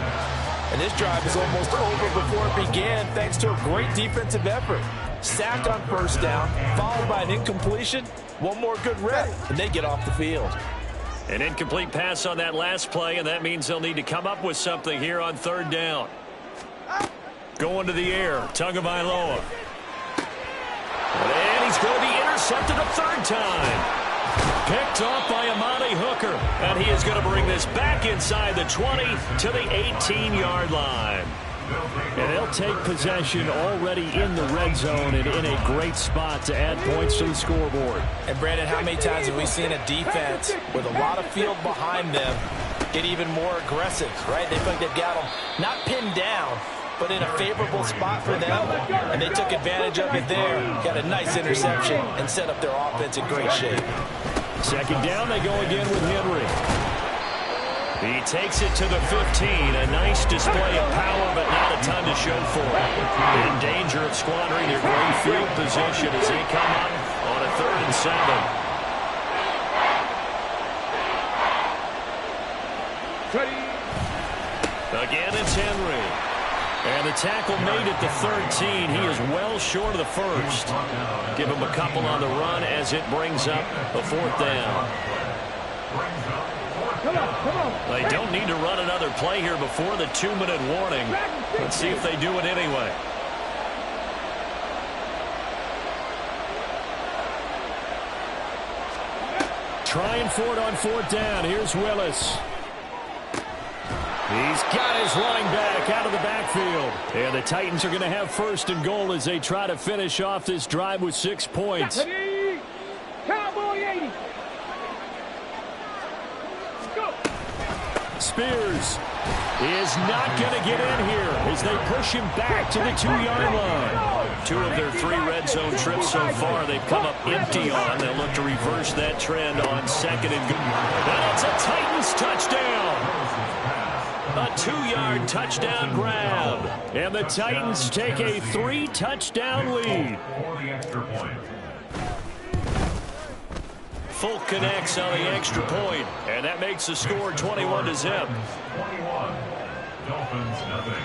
And this drive is almost over before it began thanks to a great defensive effort. Sacked on first down, followed by an incompletion. One more good rep, and they get off the field. An incomplete pass on that last play, and that means they'll need to come up with something here on 3rd down. Going to the air, Tagovailoa. And he's going to be intercepted a 3rd time. Picked off by Amani Hooker, and he is going to bring this back inside the 20 to the 18-yard line. And they'll take possession already in the red zone and in a great spot to add points to the scoreboard. And, Brandon, how many times have we seen a defense with a lot of field behind them get even more aggressive, right? They feel like they've got them not pinned down, but in a favorable spot for them, and they took advantage of it there. Got a nice interception and set up their offense in great shape. 2nd down, they go again with Henry. He takes it to the 15. A nice display of power, but not a ton to show for it. In danger of squandering their great field position as they come up on a 3rd and 7. Again, it's Henry. And the tackle made at the 13. He is well short of the 1st. Give him a couple on the run as it brings up a 4th down. They don't need to run another play here before the 2-minute warning. Let's see if they do it anyway. Trying for it on 4th down. Here's Willis. He's got his running back out of the backfield. And the Titans are going to have 1st and goal as they try to finish off this drive with 6 points. Cowboy 80. Go. Spears is not going to get in here as they push him back to the 2-yard line. 2 of their 3 red zone trips so far they've come up empty on. They'll look to reverse that trend on 2nd and goal. And it's a Titans touchdown. A 2-yard touchdown grab. And the Titans take a 3-touchdown lead. For the extra point. Full connects on the extra point, and that makes the score 21-0. 21. Dolphins nothing.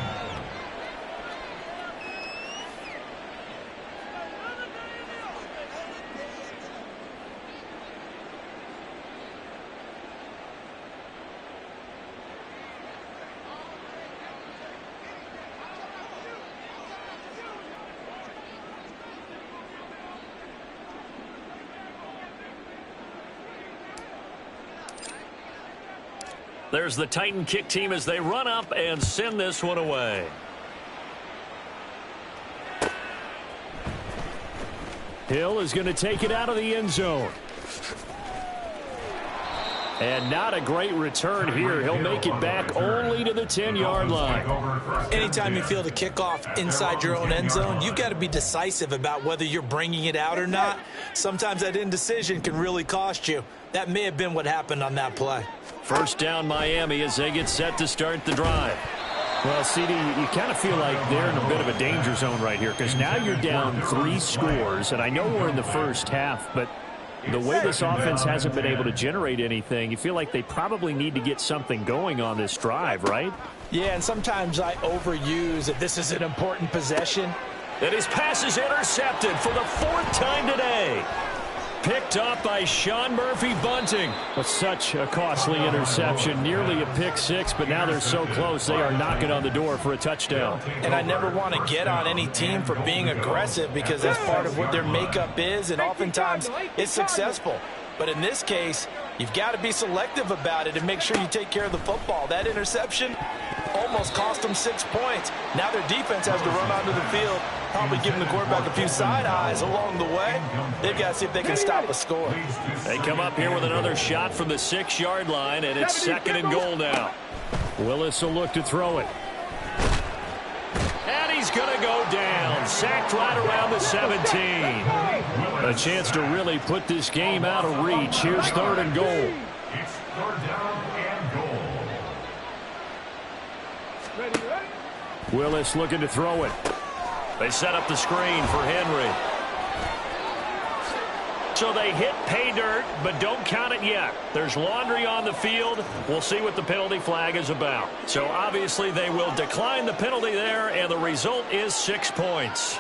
There's the Titan kick team as they run up and send this one away. Hill is going to take it out of the end zone. And not a great return here. He'll make it back only to the 10-yard line. Anytime you feel the kickoff inside your own end zone, you've got to be decisive about whether you're bringing it out or not. Sometimes that indecision can really cost you. That may have been what happened on that play. 1st down Miami as they get set to start the drive. Well, CD, you kind of feel like they're in a bit of a danger zone right here because now you're down 3 scores, and I know we're in the first half, but the way this offense hasn't been able to generate anything, you feel like they probably need to get something going on this drive, right? Yeah, and sometimes I overuse that this is an important possession. And his pass is intercepted for the 4th time today. Picked off by Sean Murphy-Bunting. But such a costly interception, nearly a pick six, but now they're so close they are knocking on the door for a touchdown. And I never want to get on any team for being aggressive because that's part of what their makeup is, and oftentimes it's successful. But in this case, you've got to be selective about it and make sure you take care of the football. That interception almost cost them 6 points. Now their defense has to run onto the field, probably giving the quarterback a few side eyes along the way. They've got to see if they can stop a score. They come up here with another shot from the 6-yard line, and it's 2nd and goal now. Willis will look to throw it. And he's going to go down. Sacked right around the 17. A chance to really put this game out of reach. Here's 3rd and goal. It's 3rd down and goal. Willis looking to throw it. They set up the screen for Henry. So they hit pay dirt, but don't count it yet. There's laundry on the field. We'll see what the penalty flag is about. So obviously they will decline the penalty there, and the result is 6 points.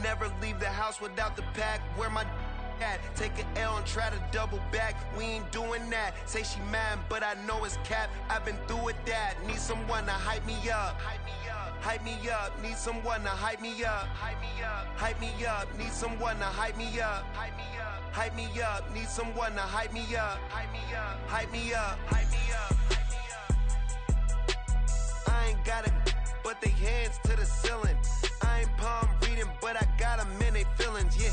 Never leave the house without the pack. Where my at? Take an L and try to double back. We ain't doing that. Say she mad, but I know it's cap. I've been through with that. Need someone to hype me up. Hype me up. Need someone to hype me up. Hype me up. Need someone to hype me up. Hype me up. Need someone to hype me up. Hype me up. I ain't got it, but they hands to the ceiling. I ain't palm reading, but I got them in they feelings, yeah.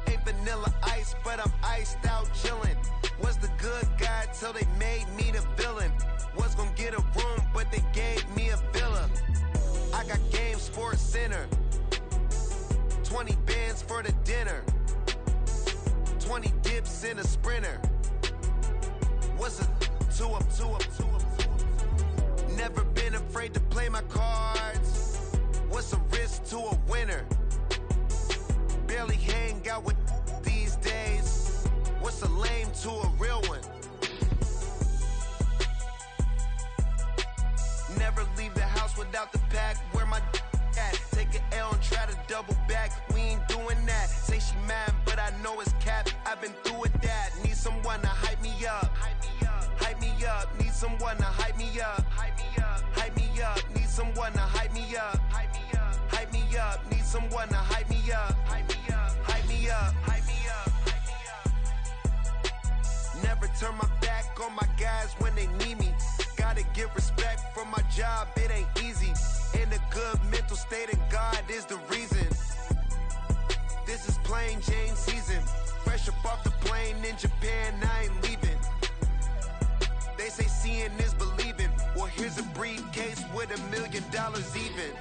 Ain't vanilla ice, but I'm iced out chillin'. Was the good guy till they made me the villain. Was gonna get a room, but they gave me a villa. I got game, Sports Center. 20 bands for the dinner. 20 dips in a sprinter. What's a two up. Never been afraid to play my cards. What's a risk to a winner? Barely hang out with these days. What's a lame to a real one? Never leave the house without the pack. Where my at? Take an L and try to double back. We ain't doing that. Say she mad, but I know it's cap. I've been through with that. Need someone to hype me up. Hype me up. Need someone to hype me up. Hype me up. Need someone to hype me up. Hype me up. Need someone to hype me up. Hype me up. Never turn my back on my guys when they need me. Gotta give respect for my job, it ain't easy. In a good mental state, and God is the reason. This is plain Jane season. Fresh up off the plane in Japan, I ain't leaving. They say seeing is believing. Well, here's a briefcase with $1 million even.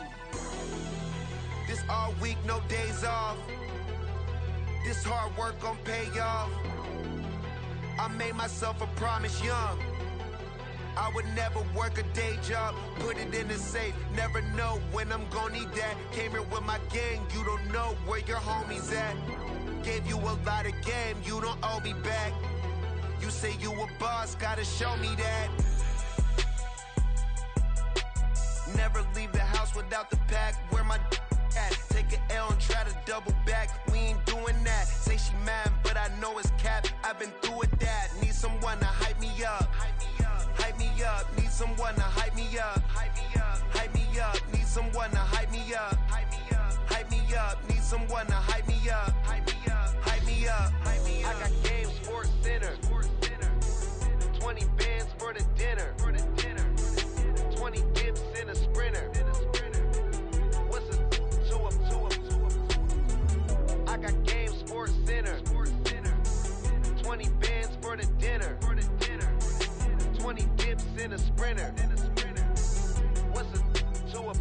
This all week, no days off. This hard work gon' pay off. I made myself a promise young. I would never work a day job, put it in the safe. Never know when I'm gon' need that. Came here with my gang, you don't know where your homies at. Gave you a lot of game, you don't owe me back. You say you a boss, gotta show me that. Never leave the house without the pack. Where my at? Take an L and try to double back. We ain't doing that. Say she mad, but I know it's cap. I've been through with that. Need someone to hype me up. Hype me up. Need someone to hype me up. Hype me up. Need someone to hype me up. Hype me up. Need someone to hype me up. Hype me up. I got game, Sports Center. 20 bands for the dinner. 20 dips in a sprinter. What's a two up? I got game, Sports Center. 20 bands for the dinner. 20 dips in a sprinter. What's a two up?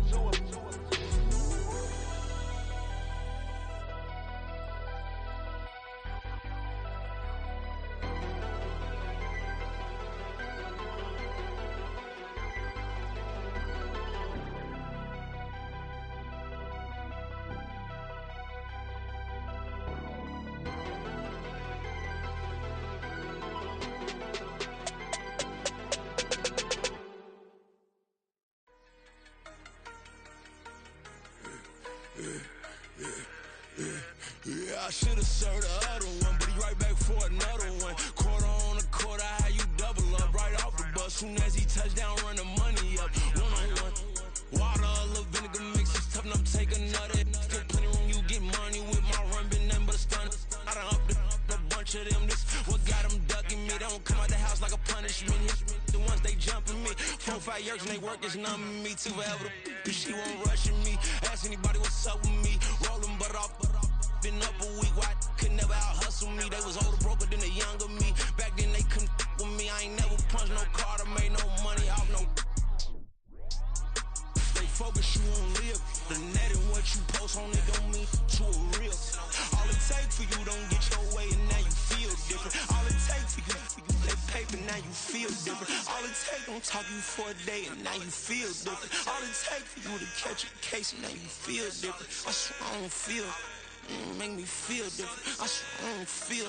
Yeah, I should've served the other one, but he right back for another one. Quarter on a quarter, how you double up right off the bus. Soon as he touch down, run the money up. One-on-one. Water, a little vinegar mix, it's tough enough to take another. Still plenty room, you get money with my run, been nothing but a stun. I done up a bunch of them, this what got them ducking me. They don't come out the house like a punishment. The ones they jumping me. 4-5 years and they work is numbing me. Too forever the she won't rushing me. Ask anybody what's up with me. Rolling but off. Been up a week, why could never out hustle me? They was older, broker than the younger me. Back then they couldn't with me. I ain't never punched no card or made no money off no. They focus you on live. The net and what you post on it don't mean to a real. All it take for you don't get your way and now you feel different. All it take for you that paper, now you feel different. All it take don't talk you for a day and now you feel different. All it take for you to catch a case and now you feel different. I swear I don't feel. Make me feel different. I swear I don't feel.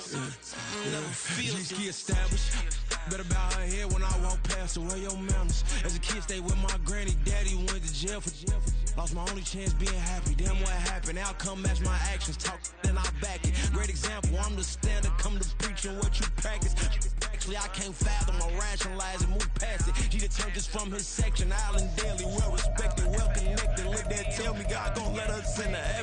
Never feel. G-ski established. Better bow her head when I walk past her. Where your manners? As a kid, stayed with my granny. Daddy went to jail for. Lost my only chance being happy. Damn, what happened? Outcome match my actions. Talk, then I back it. Great example. I'm the standard. Come to preaching what you practice. Actually, I can't fathom or rationalize and move past it. He determined just from his section. Island daily, well respected, well connected. Look there, tell me God gon' let us in the heaven.